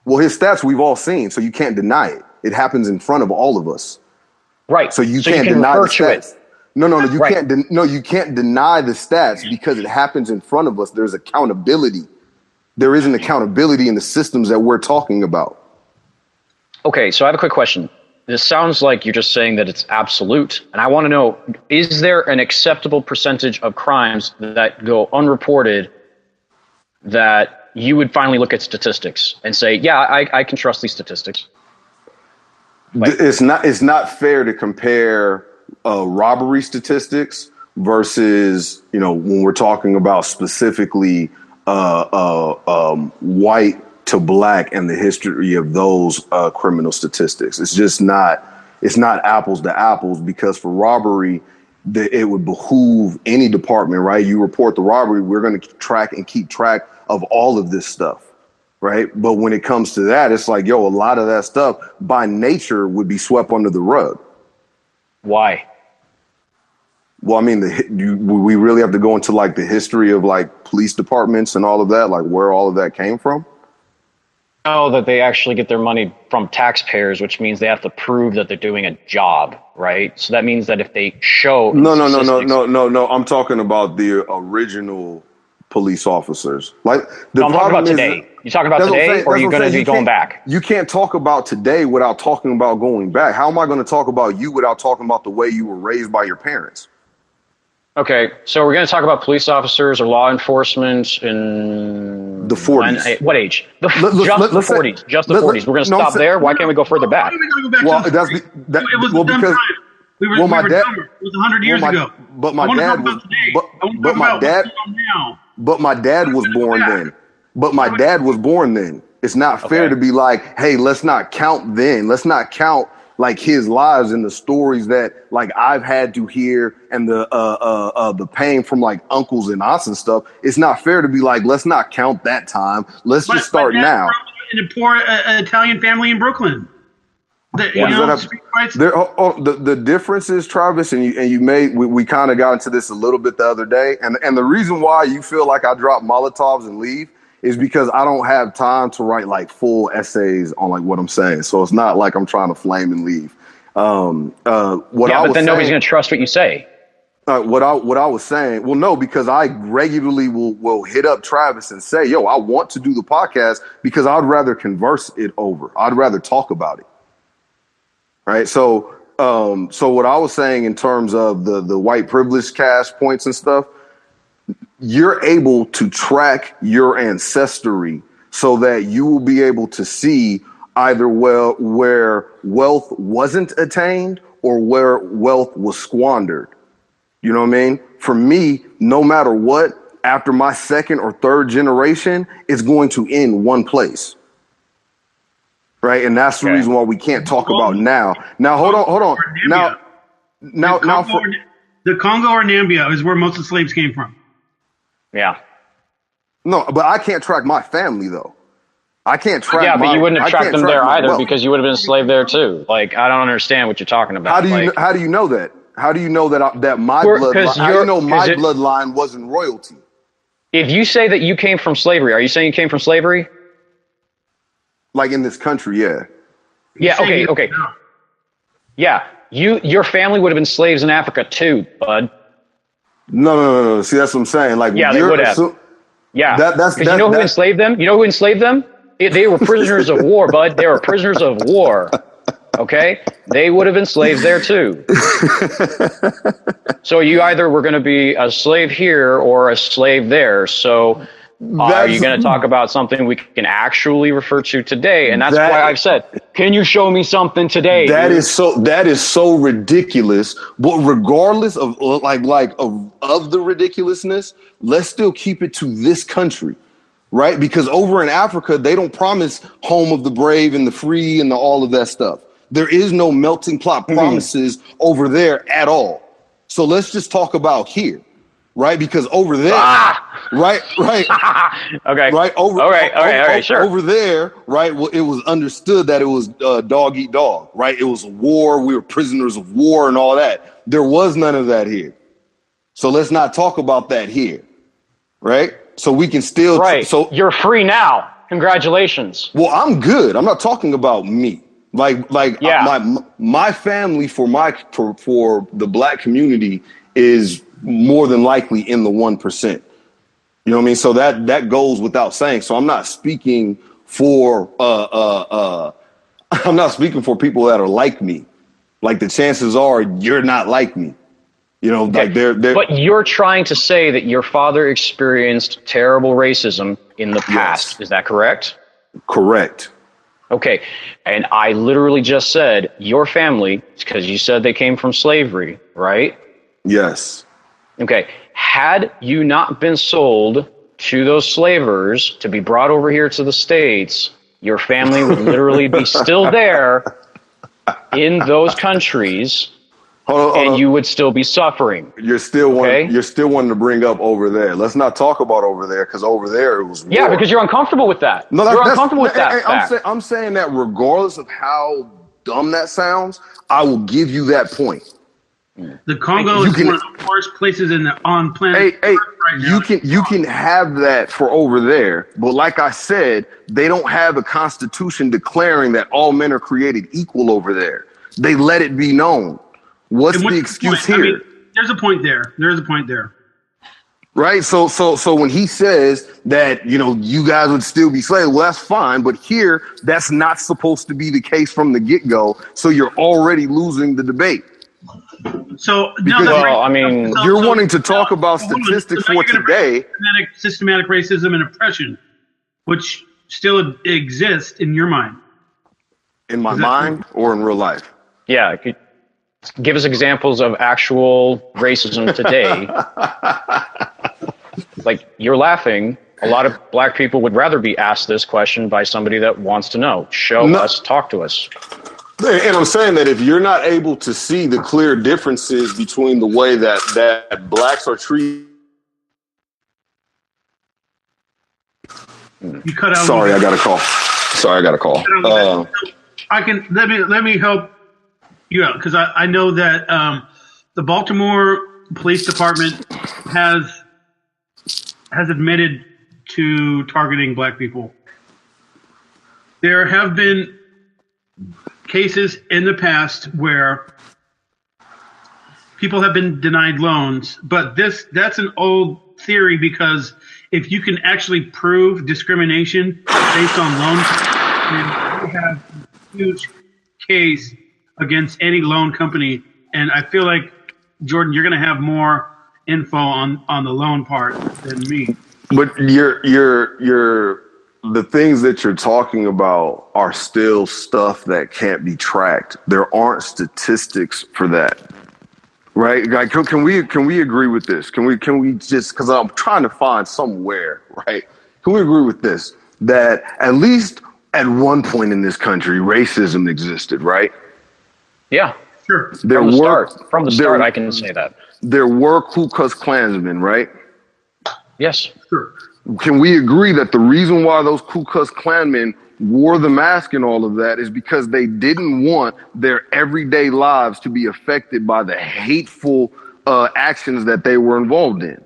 Well, his stats we've all seen, so you can't deny it. It happens in front of all of us. Right. So you can't deny the stats. No, you can't deny the stats because it happens in front of us. There's accountability. There is an accountability in the systems that we're talking about. Okay, so I have a quick question. This sounds like you're just saying that it's absolute. And I want to know, is there an acceptable percentage of crimes that go unreported that you would finally look at statistics and say, yeah, I can trust these statistics? Like, it's not fair to compare robbery statistics versus, when we're talking about specifically white to black and the history of those criminal statistics. It's not apples to apples, because for robbery, it would behoove any department, right? You report the robbery, we're going to track and keep track of all of this stuff, right? But when it comes to that, it's like, a lot of that stuff by nature would be swept under the rug. Why? Well, I mean, we really have to go into like the history of like police departments and all of that, like where all of that came from. Oh, that they actually get their money from taxpayers, which means they have to prove that they're doing a job, right? So that means that if they show No. I'm talking about the original police officers. Like I'm talking about today. You talking about today, or are you going to be going back? You can't talk about today without talking about going back. How am I going to talk about you without talking about the way you were raised by your parents? Okay, so we're going to talk about police officers or law enforcement in the 40s. What age? Just the 40s. Just the 40s. We're going to stop there. Why can't we go further back? Why are we going to go back? It was a dumb time. We were dumber. It was 100 years ago. But my dad was. But my dad was born then. But my dad was born then. It's not fair to be like, hey, let's not count then. Let's not count like his lives and the stories that like I've had to hear and the pain from like uncles and aunts and stuff. It's not fair to be like, let's not count that time. Let's just start now. In a poor Italian family in Brooklyn. The difference is, Travis, and you made we kind of got into this a little bit the other day, and the reason why you feel like I drop Molotovs and leave is because I don't have time to write like full essays on like what I'm saying. So it's not like I'm trying to flame and leave. But then nobody's going to trust what you say. What I was saying, well, no, because I regularly will hit up Travis and say, yo, I want to do the podcast because I'd rather converse it over. I'd rather talk about it. Right. So what I was saying in terms of the white privilege cash points and stuff, you're able to track your ancestry so that you will be able to see either where wealth wasn't attained or where wealth was squandered. You know what I mean? For me, no matter what, after my second or third generation, it's going to end one place. Right. And that's the reason why we can't talk about now. Now, hold on. Now, the Congo or Nambia is where most of the slaves came from. Yeah. No, but I can't track my family, though. I can't track. Yeah, but you wouldn't have tracked them there either because you would have been a slave there too. Like, I don't understand what you're talking about. How do you know that? How do you know that my bloodline? How do you know my bloodline wasn't royalty? If you say that you came from slavery, are you saying you came from slavery? Like in this country, yeah. Yeah. Okay. Yeah, your family would have been slaves in Africa too, bud. No. See, that's what I'm saying. Like, yeah, they would have. Yeah, because you know who enslaved them? You know who enslaved them? They were prisoners of war, bud. They were prisoners of war. Okay? They would have been slaves there too. So you either were going to be a slave here or a slave there. So are you going to talk about something we can actually refer to today? And that's why I've said, can you show me something today? That is so ridiculous. But regardless of of the ridiculousness, let's still keep it to this country. Right? Because over in Africa, they don't promise home of the brave and the free and all of that stuff. There is no melting pot promises over there at all. So let's just talk about here, right? Because over there, right. Okay. Right. All right. Sure. Over there, right. Well, it was understood that it was dog eat dog, right? It was a war. We were prisoners of war and all that. There was none of that here. So let's not talk about that here. Right. So we can still. Right. So you're free now. Congratulations. Well, I'm good. I'm not talking about me. My family for the black community is more than likely in the 1%. You know what I mean? So that goes without saying. So I'm not speaking for I'm not speaking for people that are like me. Like the chances are you're not like me. You know, okay. Like they're. But you're trying to say that your father experienced terrible racism in the past. Yes. Is that correct? Correct. Okay. And I literally just said your family, because you said they came from slavery, right? Yes. Okay. Had you not been sold to those slavers to be brought over here to the States, your family would literally be still there in those countries. Hold on. You would still be suffering. You're still wanting to bring up over there. Let's not talk about over there because over there it was war. Yeah, because you're uncomfortable with that. No, you're uncomfortable with that. I'm saying that regardless of how dumb that sounds, I will give you that point. The Congo is one of the worst places on planet Earth right now. You can have that for over there, but like I said, they don't have a constitution declaring that all men are created equal over there. They let it be known. What's the excuse here? I mean, there's a point there. Right. So when he says that, you know, you guys would still be slaves, well, that's fine. But here, that's not supposed to be the case from the get-go. So you're already losing the debate. So, you're wanting to talk about statistics for today. Systematic racism and oppression, which still exists in your mind. In my mind or in real life? Yeah. Give us examples of actual racism today. Like, you're laughing. A lot of black people would rather be asked this question by somebody that wants to know. Show us, talk to us. And I'm saying that if you're not able to see the clear differences between the way that blacks are treated. You cut out. Sorry, I got a call. Let me help you out because I know that the Baltimore Police Department has admitted to targeting black people. There have been cases in the past where people have been denied loans, but that's an old theory because if you can actually prove discrimination based on loans, then you have a huge case against any loan company. And I feel like, Jordan, you're going to have more info on the loan part than me. But the things that you're talking about are still stuff that can't be tracked. There aren't statistics for that, right? Like, can we agree with this? Can we just, because I'm trying to find somewhere, right? Can we agree with this? That at least at one point in this country, racism existed, right? Yeah. Sure. From the start, I can say that. There were Ku Klux Klansmen, right? Yes. Sure. Can we agree that the reason why those Ku Klux Klansmen wore the mask and all of that is because they didn't want their everyday lives to be affected by the hateful actions that they were involved in?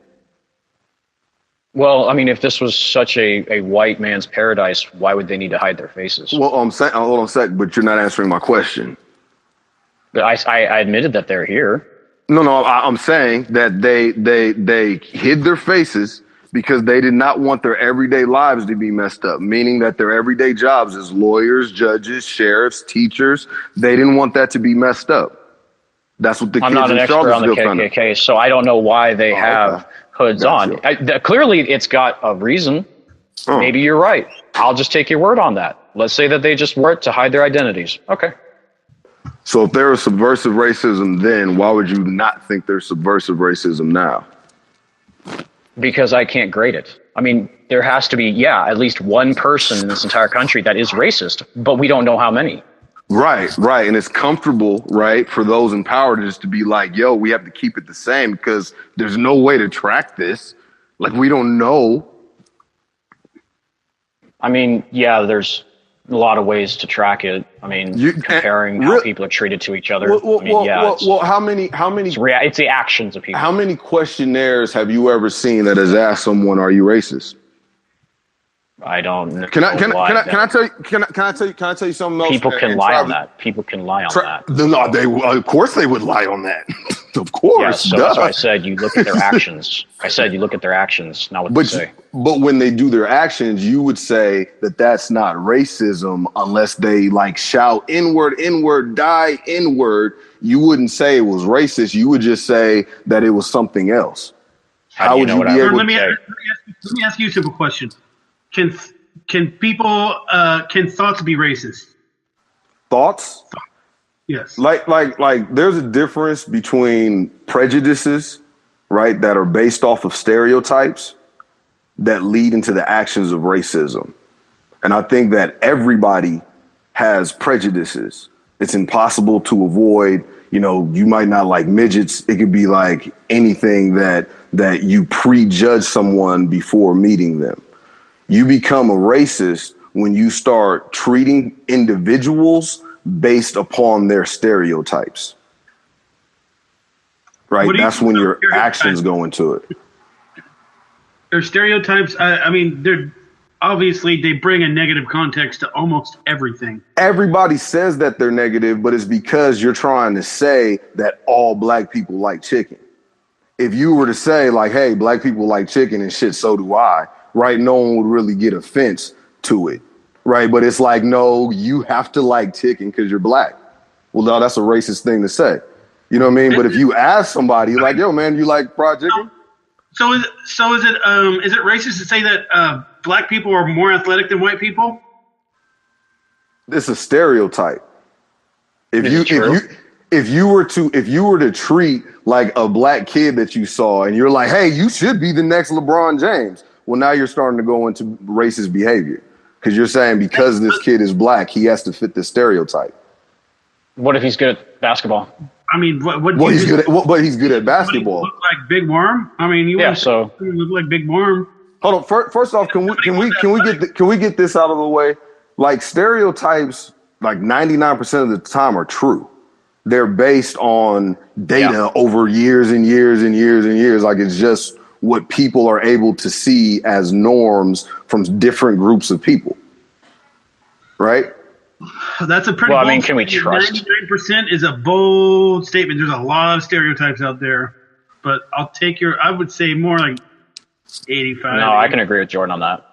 Well, I mean, if this was such a white man's paradise, why would they need to hide their faces? Well, I'm saying, hold on a sec, but you're not answering my question. I admitted that they're here. No, I'm saying that they hid their faces because they did not want their everyday lives to be messed up, meaning that their everyday jobs as lawyers, judges, sheriffs, teachers, they didn't want that to be messed up. That's what the kids in Charlottesville found. I'm not an expert on the KKK, so I don't know why they have hoods on. Clearly, it's got a reason. Maybe you're right. I'll just take your word on that. Let's say that they just wore it to hide their identities. Okay. So if there was subversive racism then, why would you not think there's subversive racism now? Because I can't grade it. I mean, there has to be, at least one person in this entire country that is racist, but we don't know how many. Right. And it's comfortable, right, for those in power to just to be like, yo, we have to keep it the same because there's no way to track this. Like, we don't know. I mean, there's a lot of ways to track it. I mean, comparing how people are treated to each other. How many? It's the actions of people. How many questionnaires have you ever seen that has asked someone, "Are you racist?" I don't know. Can I tell you something else? People can lie on that. People can lie on that. No, of course they would lie on that. Of course. Yeah, so that's why I said you look at their actions. I said you look at their actions, not what they say. But when they do their actions, you would say that that's not racism unless they like shout inward, die inward. You wouldn't say it was racist. You would just say that it was something else. How would you be able to? Let me ask you a simple question. Can thoughts be racist? Thoughts? Yes. Like there's a difference between prejudices, right, that are based off of stereotypes that lead into the actions of racism. And I think that everybody has prejudices. It's impossible to avoid. You know, you might not like midgets. It could be like anything that you prejudge someone before meeting them. You become a racist when you start treating individuals based upon their stereotypes. Right? That's when your actions go into it. Their stereotypes, I mean, they're obviously they bring a negative context to almost everything. Everybody says that they're negative, but it's because you're trying to say that all black people like chicken. If you were to say like, hey, black people like chicken and shit, so do I, right? No one would really get offense to it. Right. But it's like, no, you have to like chicken because you're black. Well, no, that's a racist thing to say. You know what I mean? But if you ask somebody like, yo, man, you like fried chicken? So is it racist to say that black people are more athletic than white people? It's a stereotype. If you were to treat like a black kid that you saw and you're like, hey, you should be the next LeBron James. Well, now you're starting to go into racist behavior. Because you're saying because this kid is black, he has to fit the stereotype. What if he's good at basketball? I mean, he's good at basketball. Look like Big Worm. I mean, you look like Big Worm. Hold on. First off, can we get this out of the way? Like stereotypes, like 99% of the time are true. They're based on data over years and years and years and years. Like it's just what people are able to see as norms from different groups of people. Right? That's a pretty Well, I bold mean, can we statement. trust? 99% is a bold statement. There's a lot of stereotypes out there, but I'll take I would say more like 85. No, I can agree with Jordan on that.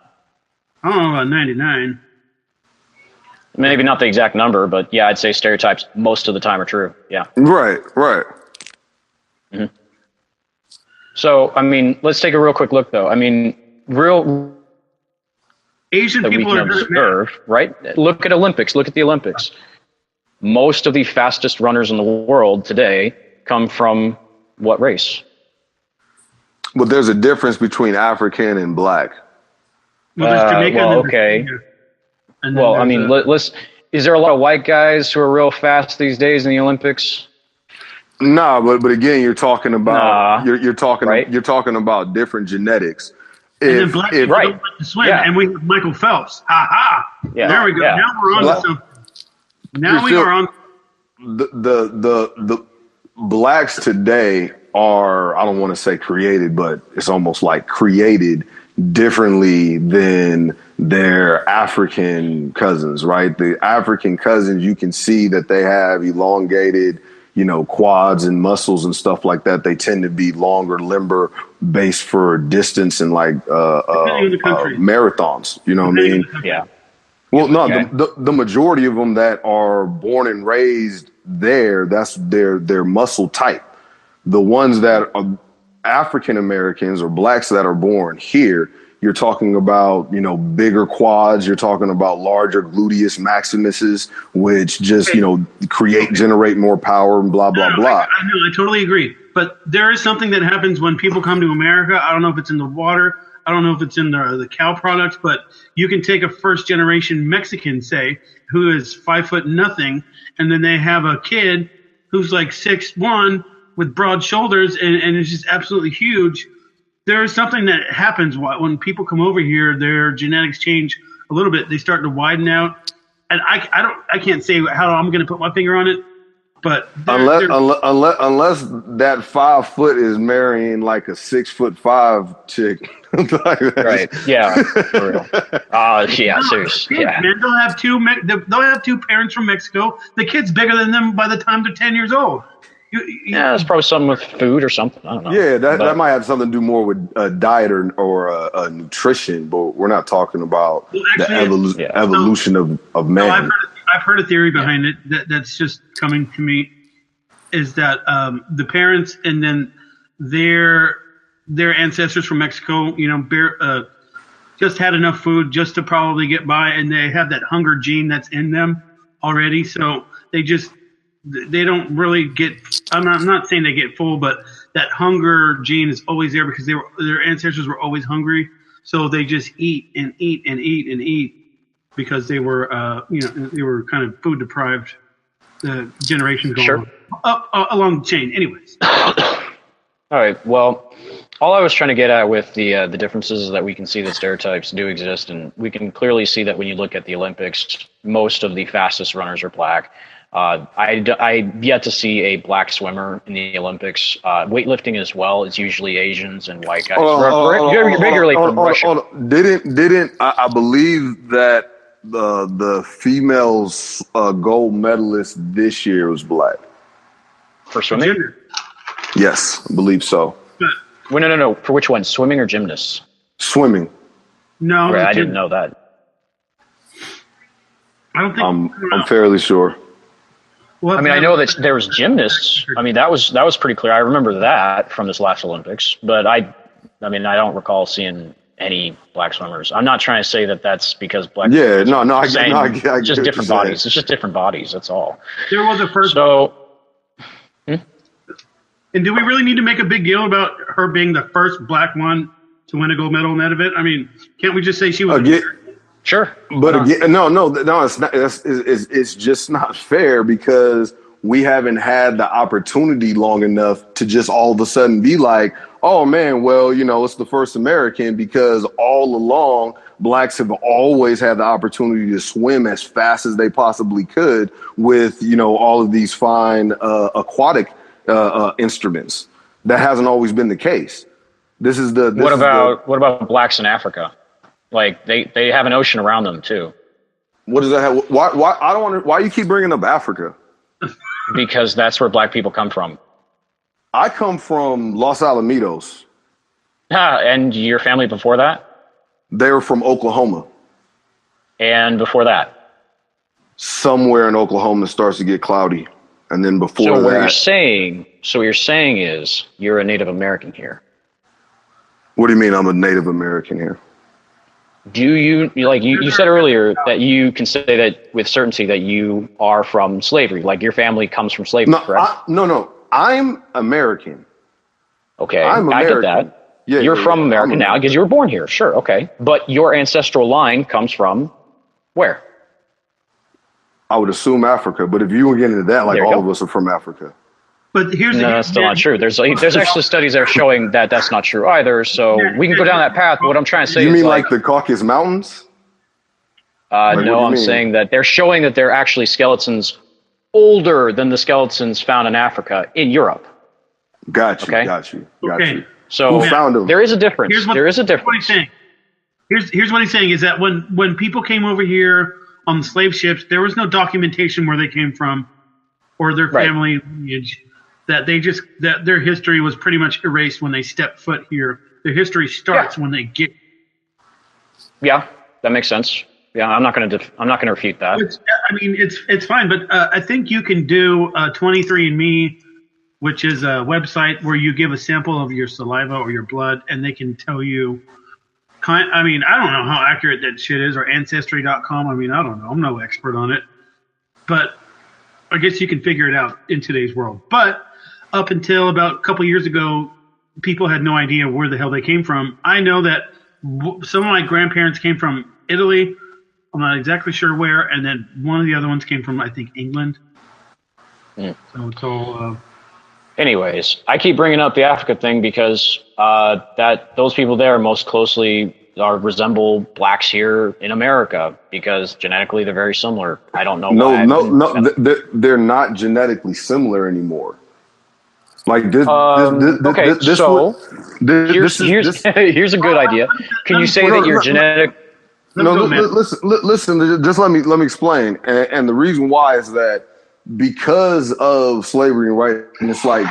I don't know about 99. Maybe not the exact number, but yeah, I'd say stereotypes most of the time are true. Yeah. Right. Mm-hmm. So, I mean, let's take a real quick look, though. I mean, Asian that we people can are observe, right? Look at Olympics. Look at the Olympics. Most of the fastest runners in the world today come from what race? But there's a difference between African and black. Well, there's Jamaican well, and okay. And Well, I mean, is there a lot of white guys who are real fast these days in the Olympics? Nah, but again, you're talking about you're talking right? you're talking about different genetics. and then black people right. don't like to swim, Yeah. and we have Michael Phelps. Ha ha! Yeah. There we go. Yeah. Now we're on to something. Now we are on. The blacks today are, I don't want to say created, but it's almost like created differently than their African cousins, right? The African cousins, you can see that they have elongated, quads and muscles and stuff like that. They tend to be longer, limber, based for distance and marathons. You know what I mean? Yeah. Well, no, Okay. the majority of them that are born and raised there, that's their muscle type. The ones that are African Americans or blacks that are born here, you're talking about, bigger quads. You're talking about larger gluteus maximuses, which just, generate more power and blah, blah, blah. I totally agree. But there is something that happens when people come to America. I don't know if it's in the water. I don't know if it's in the cow products, but you can take a first generation Mexican, say, who is 5 foot nothing, and then they have a kid who's like 6'1" with broad shoulders and is just absolutely huge. There is something that happens when people come over here. Their genetics change a little bit. They start to widen out, and I can't say how I'm going to put my finger on it, but unless that 5 foot is marrying like a 6'5" chick. Right. Yeah. For real. Yeah. Seriously. Yeah. Man, they'll have two parents from Mexico. The kid's bigger than them by the time they're 10 years old. Yeah, it's probably something with food or something. I don't know. Yeah, that might have something to do more with diet or nutrition, but we're not talking about the evolution of man. No, I've heard a theory behind it that's just coming to me, is that the parents and then their ancestors from Mexico, just had enough food just to probably get by, and they have that hunger gene that's in them already, so they don't really get. I'm not saying they get full, but that hunger gene is always there because their ancestors were always hungry, so they just eat and eat and eat and eat because they were they were kind of food deprived. Generations going up along the chain. Anyways. All right. Well, all I was trying to get at with the differences is that we can see that stereotypes do exist, and we can clearly see that when you look at the Olympics, most of the fastest runners are black. I yet to see a black swimmer in the Olympics. Weightlifting as well is usually Asians and white guys, regularly from Russia. Didn't I believe that the females gold medalist this year was black For swimming? Yes, I believe so. Well, no. For which one? Swimming or gymnasts? Swimming. No, right, I didn't know that. I don't think. I'm fairly sure. I mean, I know that there was gymnasts. I mean, that was pretty clear. I remember that from this last Olympics, but I don't recall seeing any black swimmers. I'm not trying to say that that's because black. Yeah, no, I get just different bodies. It's just different bodies. That's all. There was a first. So. And do we really need to make a big deal about her being the first black one to win a gold medal in that event? I mean, can't we just say she was? Sure. But again, no, it's not. It's just not fair because we haven't had the opportunity long enough to just all of a sudden be like, oh man, well, it's the first American, because all along blacks have always had the opportunity to swim as fast as they possibly could with, all of these fine aquatic instruments. That hasn't always been the case. What about blacks in Africa? Like they have an ocean around them too. What does that have? Why? I don't want. Why you keep bringing up Africa? Because that's where black people come from. I come from Los Alamitos. And your family before that? They were from Oklahoma. And before that? Somewhere in Oklahoma starts to get cloudy. And then before so that. What you're saying is you're a Native American here. What do you mean I'm a Native American here? Do you said earlier that you can say that with certainty that you are from slavery, like your family comes from slavery, correct? No. I'm American. Okay, I'm American. I get that. Yeah, you're from America now because you were born here. Sure, okay. But your ancestral line comes from where? I would assume Africa, but if you were getting into that, like all of us are from Africa. But that's still not true. There's actually studies that are showing that that's not true either. So we can go down that path. But what I'm trying to say is, you mean like the Caucasus Mountains? No, I'm saying that they're showing that they're actually skeletons older than the skeletons found in Africa in Europe. Got you. Okay? Got you. So who found them? There is a difference. Here's what he's saying. Here's what he's saying is that when people came over here on the slave ships, there was no documentation where they came from or their family lineage. That their history was pretty much erased when they stepped foot here. Their history starts when they get. Yeah, that makes sense. Yeah, I'm not going to refute that. It's fine, but I think you can do 23andMe, which is a website where you give a sample of your saliva or your blood, and they can tell you. I don't know how accurate that shit is, or Ancestry.com. I don't know. I'm no expert on it, but I guess you can figure it out in today's world. But up until about a couple years ago, people had no idea where the hell they came from. I know that some of my grandparents came from Italy. I'm not exactly sure where. And then one of the other ones came from, I think, England. So it's all... Anyways, I keep bringing up the Africa thing because that those people there most closely resemble blacks here in America because genetically they're very similar. I don't know why. No, they're not genetically similar anymore. Like this. Here's a good idea. Can you say that your genetic? Listen. Just let me explain. And the reason why is that because of slavery, right? And it's like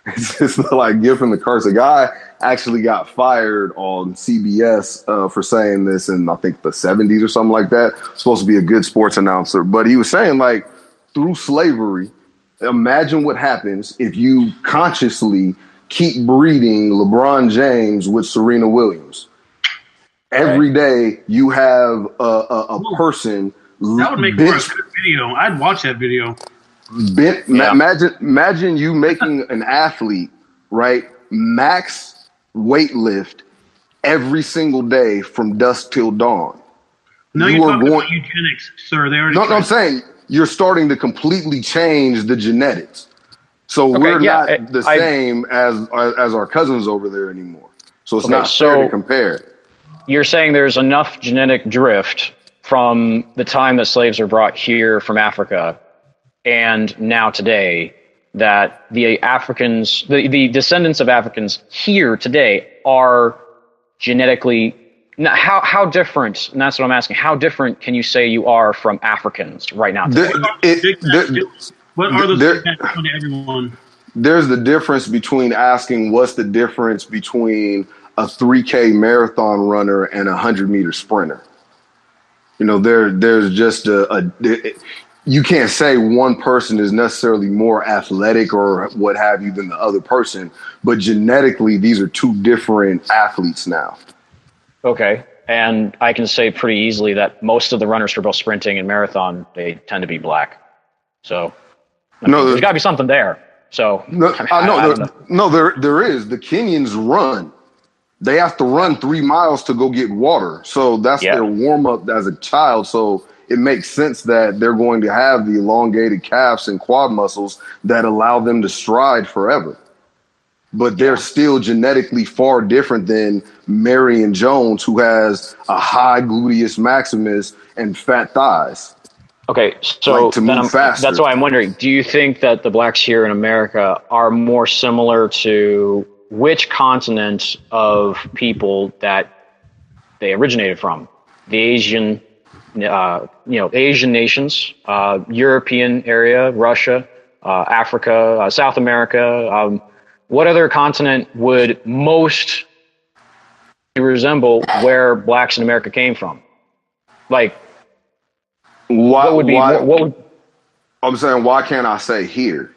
it's just like gift and the curse. A guy actually got fired on CBS for saying this in I think the 70s or something like that. Supposed to be a good sports announcer, but he was saying like through slavery. Imagine what happens if you consciously keep breeding LeBron James with Serena Williams. Every day you have a person. That would make for a good video. I'd watch that video. Imagine you making an athlete, right? Max weight lift every single day from dusk till dawn. No, you're talking about eugenics, sir. They already. No, I'm saying. You're starting to completely change the genetics. So we're not the same as our cousins over there anymore. So it's not fair to compare. You're saying there's enough genetic drift from the time that slaves were brought here from Africa and now today that the Africans, the descendants of Africans here today are genetically... How different, and that's what I'm asking, how different can you say you are from Africans right now today? What are those to everyone? There's the difference between asking what's the difference between a 3K marathon runner and a 100-meter sprinter. There's just you can't say one person is necessarily more athletic or what have you than the other person, but genetically, these are two different athletes now. Okay, and I can say pretty easily that most of the runners for both sprinting and marathon, they tend to be black. So there's got to be something there. So there is. The Kenyans run. They have to run 3 miles to go get water. So that's their warm up as a child. So it makes sense that they're going to have the elongated calves and quad muscles that allow them to stride forever. But they're still genetically far different than Marion Jones, who has a high gluteus maximus and fat thighs. Okay, so that's why I'm wondering, do you think that the blacks here in America are more similar to which continent of people that they originated from? The Asian, Asian nations, European area, Russia, Africa, South America. What other continent would most resemble where blacks in America came from? Like, what would be? What would? I'm saying, why can't I say here?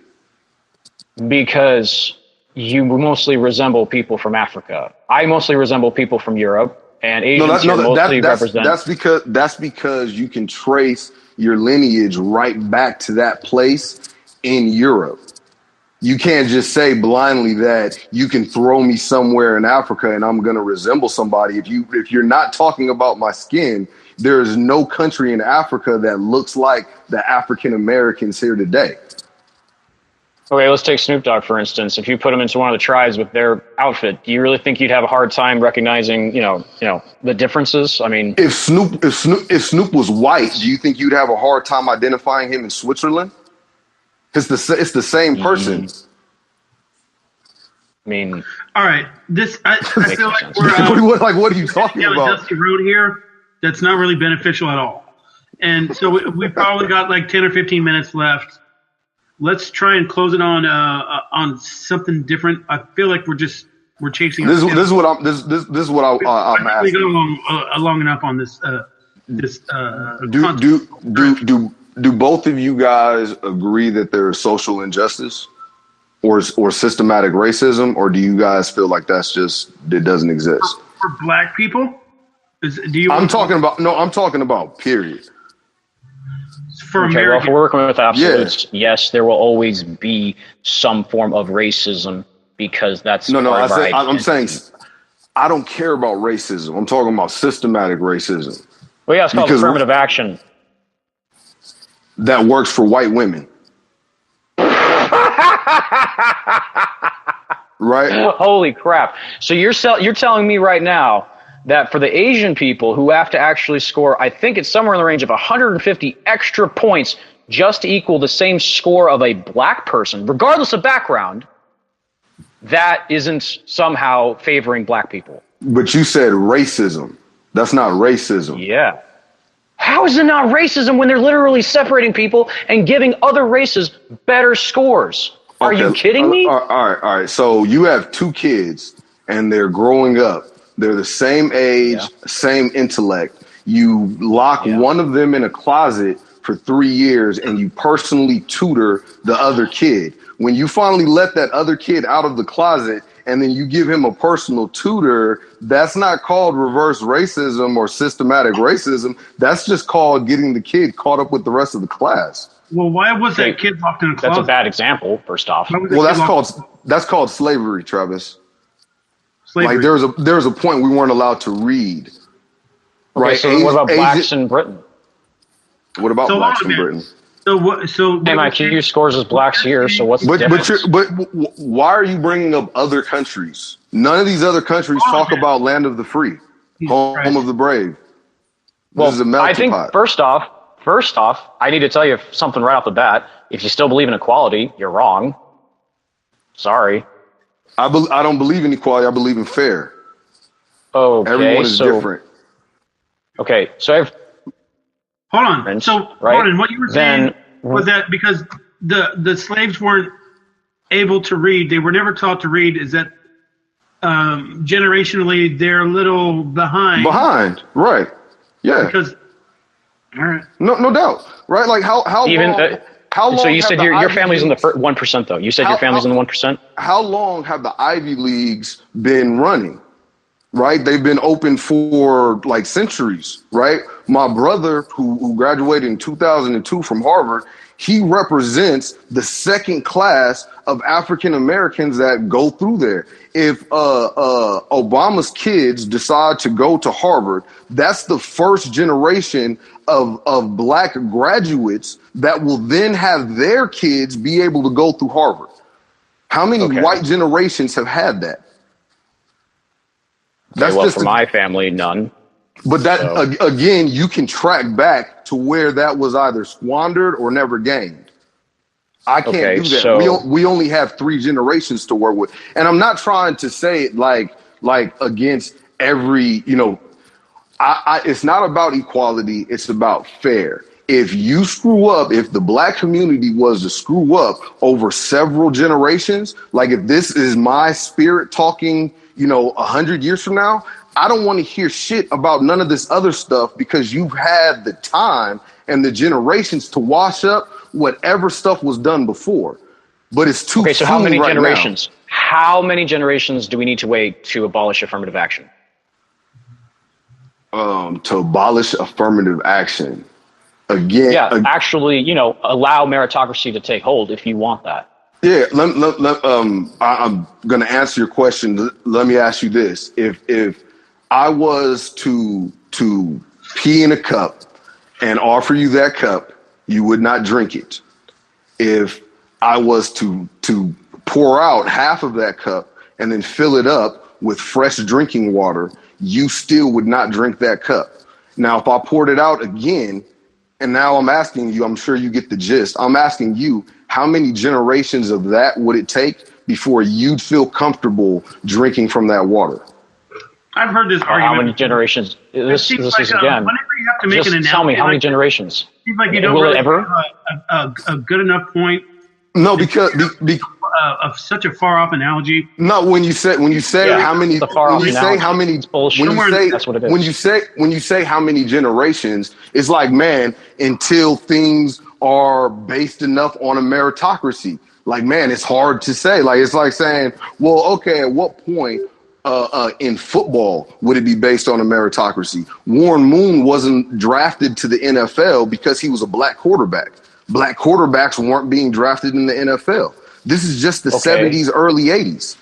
Because you mostly resemble people from Africa. I mostly resemble people from Europe, and Asians represent. That's because you can trace your lineage right back to that place in Europe. You can't just say blindly that you can throw me somewhere in Africa and I'm going to resemble somebody. If you're not talking about my skin, there is no country in Africa that looks like the African Americans here today. Okay, let's take Snoop Dogg, for instance. If you put him into one of the tribes with their outfit, do you really think you'd have a hard time recognizing, the differences? I mean, if Snoop was white, do you think you'd have a hard time identifying him in Switzerland? Because it's the same person. I mean, all right. I feel like we're what are you talking about? A dusty road here that's not really beneficial at all. And so we probably got like 10 or 15 minutes left. Let's try and close it on something different. I feel like we're chasing. This is what I'm asking. We got long enough on this. Do both of you guys agree that there is social injustice or systematic racism, or do you guys feel like that's just it doesn't exist for black people? I'm talking about period. For okay, well, if we're working with absolutes, yes, there will always be some form of racism because that's I'm saying I don't care about racism. I'm talking about systematic racism. Well, yeah, it's called affirmative action. That works for white women. Right? Holy crap. So you're telling me right now that for the Asian people who have to actually score, I think it's somewhere in the range of 150 extra points just to equal the same score of a black person, regardless of background, that isn't somehow favoring black people. But you said racism. That's not racism. Yeah. How is it not racism when they're literally separating people and giving other races better scores? Are you kidding me? All right. So you have two kids and they're growing up. They're the same age, same intellect. You lock one of them in a closet for 3 years and you personally tutor the other kid. When you finally let that other kid out of the closet and then you give him a personal tutor, that's not called reverse racism or systematic racism. That's just called getting the kid caught up with the rest of the class. Well, why was that kid locked in a closet? That's a bad example, first off. Well, that's called slavery, Travis. Slavery. Like there was a point we weren't allowed to read. Okay, right? So what about blacks in Britain? What about blacks in Britain? So MIQ scores as blacks here. So what's the difference? But why are you bringing up other countries? None of these other countries talk about land of the free, home of the brave. Well, I think first off, I need to tell you something right off the bat. If you still believe in equality, you're wrong. Sorry. I don't believe in equality. I believe in fair. Okay, everyone is different. Okay, so hold on. So, Jordan, what you were saying was that because the slaves weren't able to read, they were never taught to read, is that generationally they're a little behind. Behind, right. Yeah. Because, all right. No doubt. Right? Like how long... How long so you said your family's in the 1%, though. You said your family's in the 1%? How long have the Ivy Leagues been running? Right? They've been open for like centuries, right? My brother, who graduated in 2002 from Harvard, he represents the second class of African Americans that go through there. If Obama's kids decide to go to Harvard, that's the first generation of black graduates that will then have their kids be able to go through Harvard. How many white generations have had that? That's just for my family, none. But that again, you can track back to where that was either squandered or never gained. I can't do that. So we only have 3 generations to work with, and I'm not trying to say it like against every it's not about equality. It's about fair. If you screw up, if the black community was to screw up over several generations, like if this is my spirit talking, 100 years from now, I don't want to hear shit about none of this other stuff because you've had the time and the generations to wash up whatever stuff was done before. But it's too Okay, so how many right generations? Now. How many generations do we need to wait to abolish affirmative action? To abolish affirmative action. Again, actually, allow meritocracy to take hold if you want that. Yeah, I'm going to answer your question. Let me ask you this: if I was to pee in a cup and offer you that cup, you would not drink it. If I was to pour out half of that cup and then fill it up with fresh drinking water, you still would not drink that cup. Now, if I poured it out again, and now I'm asking you, I'm sure you get the gist. I'm asking you, how many generations of that would it take before you'd feel comfortable drinking from that water? I've heard this argument. How many generations? This is again. Whenever you have to make an tell me, how many like generations? Seems like you don't will really it ever? have a good enough point. No, because of such a far off analogy. No, when you say how many, when you say how many, that's what it is. When you say how many generations, it's like, man, until things are based enough on a meritocracy. Like, man, it's hard to say. Like, it's like saying, well, okay, at what point in football would it be based on a meritocracy? Warren Moon wasn't drafted to the NFL because he was a black quarterback. Black quarterbacks weren't being drafted in the NFL. This is just the 70s, early 80s.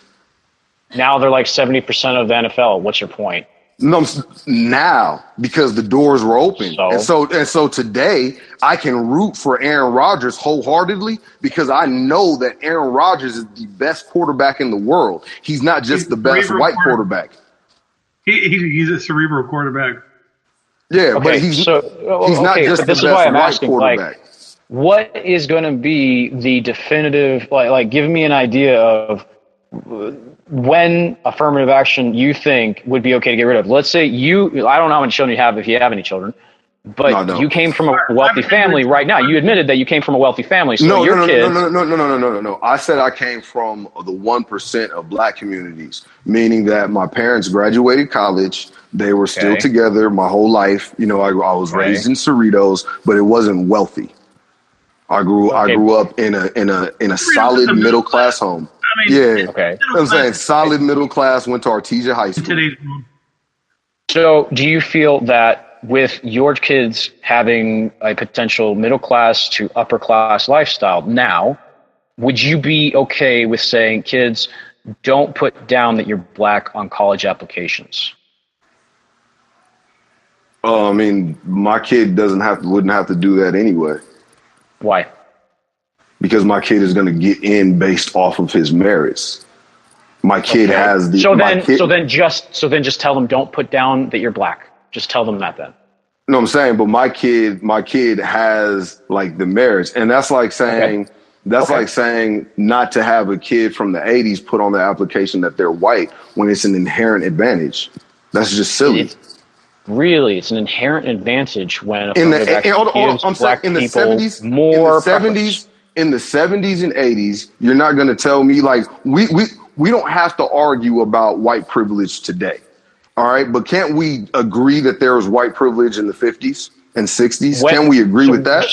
Now they're like 70% of the NFL. What's your point? No, now because the doors were open. And so today I can root for Aaron Rodgers wholeheartedly because I know that Aaron Rodgers is the best quarterback in the world. He's not just the best white quarterback. He's a cerebral quarterback. Yeah, but he's not just the best white quarterback. Like, what is going to be the definitive, like give me an idea of when affirmative action you think would be okay to get rid of? Let's say I don't know how many children you have if you have any children, but you came from a wealthy family right now. You admitted that you came from a wealthy family. So No. I said I came from the 1% of black communities, meaning that my parents graduated college. They were still together my whole life. I was raised in Cerritos, but it wasn't wealthy. I grew up in a solid middle class home. I'm saying solid middle class, went to Artesia High School. So do you feel that with your kids having a potential middle class to upper class lifestyle now, would you be okay with saying, kids, don't put down that you're black on college applications? I mean, my kid wouldn't have to do that anyway. Why? Because my kid is going to get in based off of his merits. My kid has the. So then just tell them don't put down that you're black. Just tell them that then. No, I'm saying, but my kid has like the merits, and that's like saying like saying not to have a kid from the 80s put on the application that they're white when it's an inherent advantage. That's just silly. It's an inherent advantage when in the 70s, more in the 70s and 80s, you're not going to tell me like we don't have to argue about white privilege today. All right. But can't we agree that there was white privilege in the 50s and 60s? Can we agree with that?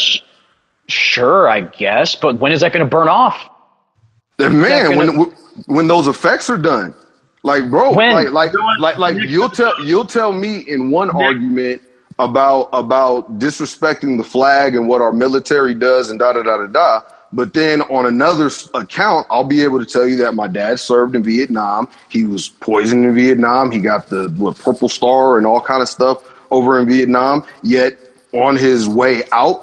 Sure, I guess. But when is that going to burn off? Man, when those effects are done. Like, bro, like you'll tell me in one argument about disrespecting the flag and what our military does and da. But then on another account, I'll be able to tell you that my dad served in Vietnam. He was poisoned in Vietnam. He got the Purple Star and all kind of stuff over in Vietnam. Yet on his way out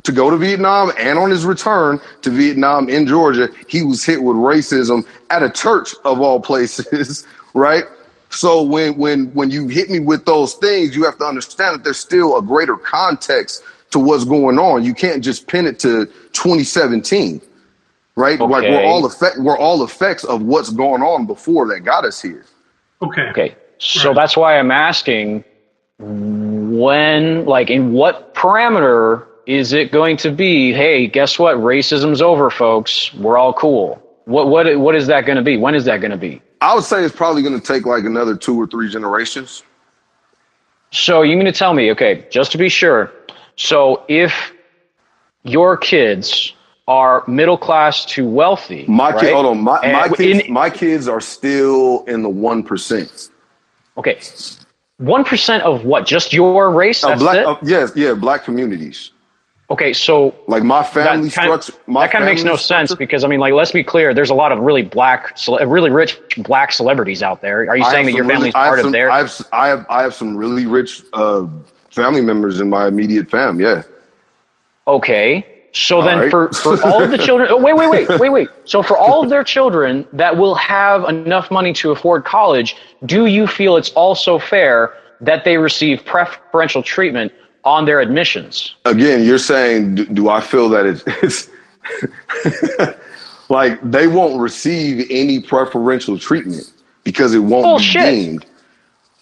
to go to Vietnam and on his return to Vietnam in Georgia, he was hit with racism at a church of all places, right? So when you hit me with those things, you have to understand that there's still a greater context to what's going on. You can't just pin it to 2017, right? Like we're all effects of what's going on before that got us here. Okay. So that's why I'm asking, when, like, in what parameter is it going to be, hey, guess what? Racism's over, folks. We're all cool. What is that going to be? When is that going to be? I would say it's probably going to take like another 2 or 3 generations. So you're going to tell me, okay, just to be sure. So if your kids are middle class to wealthy, my right? kid, hold on, my kids are still in the 1%. Okay, 1% of what? Just your race? That's it? Black communities. Okay, so like my family structure. That kind of makes no sense because I mean, like, let's be clear. There's a lot of really rich black celebrities out there. Are you saying that your family's part of their? I have some really rich family members in my immediate fam. Yeah. Okay, so then for all of the children, wait. So for all of their children that will have enough money to afford college, do you feel it's also fair that they receive preferential treatment on their admissions? Again, you're saying, do I feel that it's like they won't receive any preferential treatment because it won't be deemed?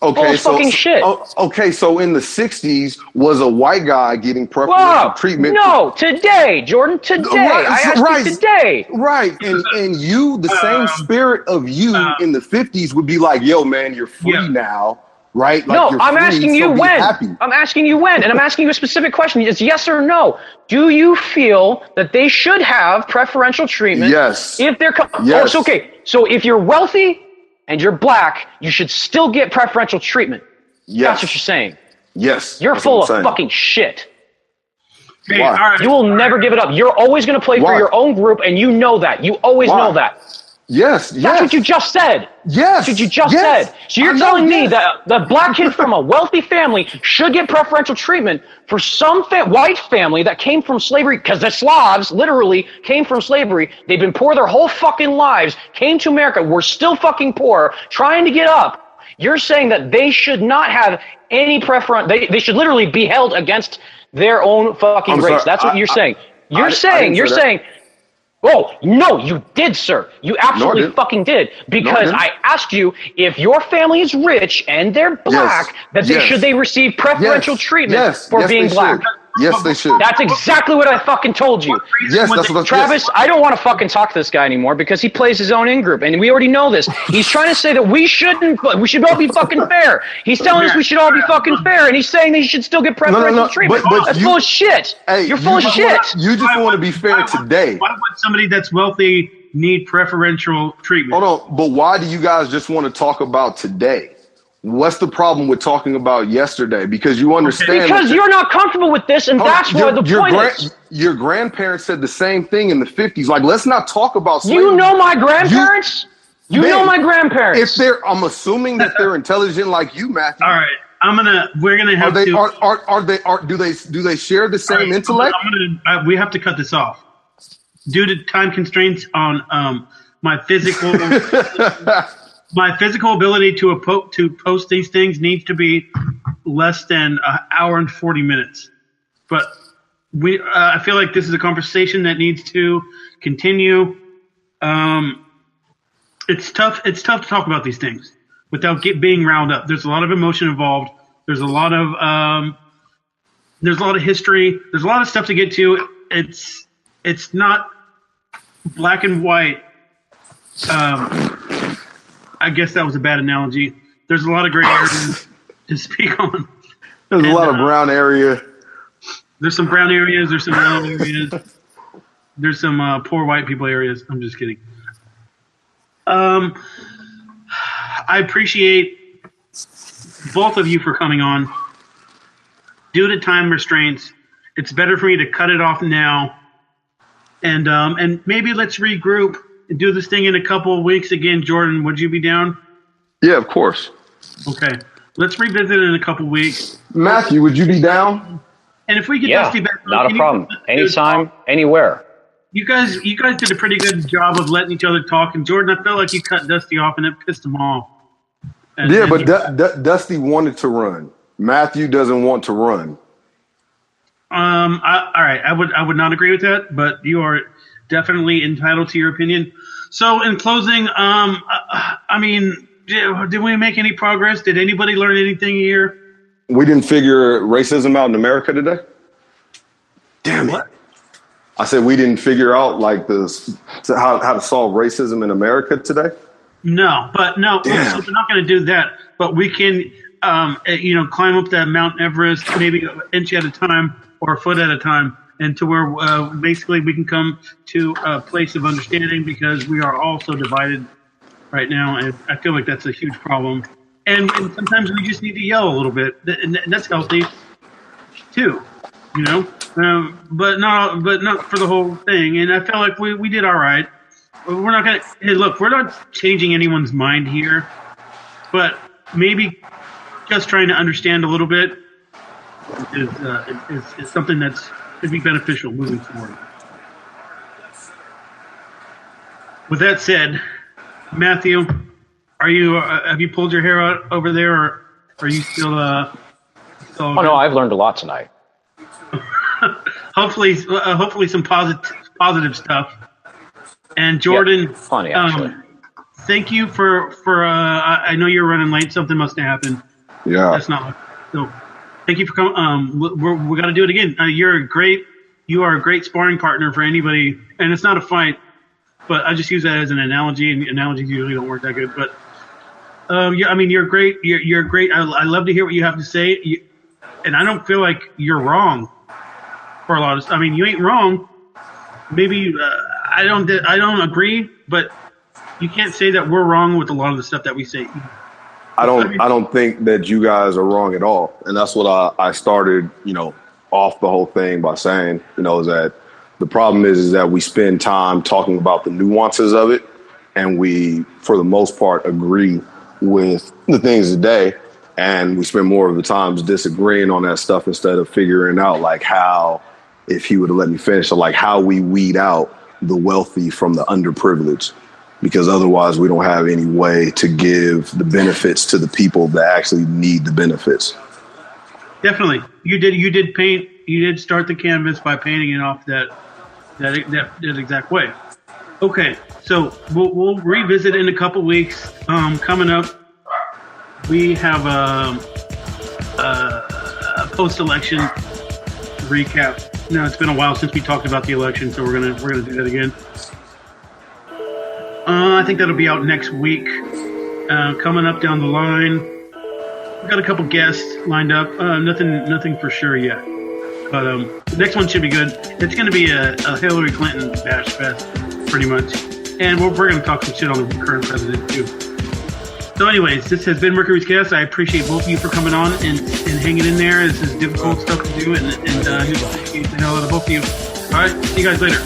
Okay, shit. Okay, so in the 60s, was a white guy getting preferential treatment? No, today, Jordan, today. I asked you today. Right, and you, the same spirit of you in the 50s would be like, yo, man, you're free now. Right? Like no, I'm asking you when. I'm asking you when, and I'm asking you a specific question. It's yes or no. Do you feel that they should have preferential treatment? Yes. If they're yes. Okay. So if you're wealthy and you're black, you should still get preferential treatment. Yes. That's what you're saying. Yes. You're full of fucking shit. Hey, all right. You will never give it up. You're always going to play for your own group, and you know that. You always know that. Yes, That's what you just said. Yes. That's what you just said. So you're telling me that the black kid from a wealthy family should get preferential treatment for some white family that came from slavery, because the Slavs literally came from slavery. They've been poor their whole fucking lives, came to America, we're still fucking poor, trying to get up. You're saying that they should not have any preference. They should literally be held against their own fucking race. That's what you're saying. You're saying, oh, no, you did, sir. You absolutely fucking did. Because I asked you if your family is rich and they're black, should they receive preferential treatment for being black? Yes, they should. That's exactly what I fucking told you. Yes, that's what Travis, I don't want to fucking talk to this guy anymore because he plays his own in-group, and we already know this. He's trying to say that we should all be fucking fair. He's telling us we should all be fucking fair, and he's saying that you should still get preferential treatment. That's full of shit. Hey, you're full of shit. You just want to be fair today. Why would somebody that's wealthy need preferential treatment? Hold on, but why do you guys just want to talk about today? What's the problem with talking about yesterday? Because you understand. Because you're not comfortable with this, and that's why the point is. Your grandparents said the same thing in the 50s. Like, let's not talk about slavery. You know my grandparents? You know my grandparents. I'm assuming that they're intelligent like you, Matthew. All right, we're gonna have to. Do they share the same intellect? We have to cut this off due to time constraints on my physical. My physical ability to post these things needs to be less than an hour and 40 minutes. But I feel like this is a conversation that needs to continue. It's tough to talk about these things without being riled up. There's a lot of emotion involved. There's a lot of history. There's a lot of stuff to get to. It's not black and white. I guess that was a bad analogy. There's a lot of gray areas to speak on. There's a lot of brown area. There's some brown areas. There's some yellow areas. There's some poor white people areas. I'm just kidding. I appreciate both of you for coming on. Due to time restraints, it's better for me to cut it off now. And maybe let's regroup. Do this thing in a couple of weeks again. Jordan, would you be down? Yeah, of course. Okay. Let's revisit it in a couple of weeks. Matthew, would you be down? And if we get Dusty back, not a problem. Anytime, anywhere. You guys did a pretty good job of letting each other talk. And Jordan, I felt like you cut Dusty off, and it pissed him off. Dusty wanted to run. Matthew doesn't want to run. All right. I would not agree with that, but you are definitely entitled to your opinion. So in closing, I mean, did we make any progress? Did anybody learn anything here? We didn't figure racism out in America today? Damn it. What? I said we didn't figure out like how to solve racism in America today? No, so we're not going to do that. But we can, climb up that Mount Everest maybe an inch at a time or a foot at a time, and to where basically we can come to a place of understanding, because we are all so divided right now, and I feel like that's a huge problem. And sometimes we just need to yell a little bit, and that's healthy too, but not for the whole thing. And I feel like we did all right. We're not gonna. Hey, look, we're not changing anyone's mind here, but maybe just trying to understand a little bit is something that's could be beneficial moving forward. With that said, Matthew, have you pulled your hair out over there, or are you still? Oh no, I've learned a lot tonight. hopefully some positive stuff. And Jordan, yeah, funny actually. Thank you for. I know you're running late. Something must have happened. Yeah, that's not. So, thank you for coming. We got to do it again. You are a great sparring partner for anybody, and it's not a fight. But I just use that as an analogy, and analogies usually don't work that good. But you're great. You're great. I love to hear what you have to say, and I don't feel like you're wrong for a lot of. I mean, you ain't wrong. Maybe I don't agree, but you can't say that we're wrong with a lot of the stuff that we say. I don't think that you guys are wrong at all, and that's what I started, off the whole thing by saying, is that. The problem is that we spend time talking about the nuances of it, and we, for the most part, agree with the things today, and we spend more of the times disagreeing on that stuff instead of figuring out like how, if he would have let me finish, so like how we weed out the wealthy from the underprivileged, because otherwise we don't have any way to give the benefits to the people that actually need the benefits. Definitely, you did paint. You did start the canvas by painting it off that exact way. Okay, so we'll revisit in a couple weeks. Coming up, we have a post-election recap. No, it's been a while since we talked about the election, so we're gonna do that again. I think that'll be out next week. Coming up down the line, we've got a couple guests lined up. Nothing for sure yet. But the next one should be good. It's going to be a Hillary Clinton bash fest, pretty much. And we're going to talk some shit on the current president, too. So anyways, this has been Mercury's Cast. I appreciate both of you for coming on and hanging in there. This is difficult stuff to do, and appreciate the hell out of both of you. All right, see you guys later.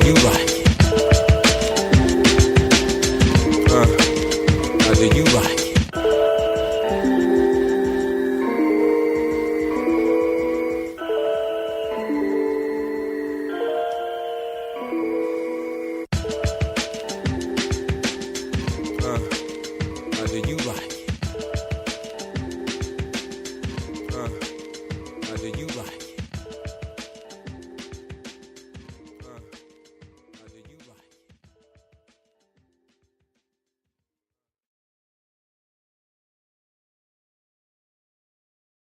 You right.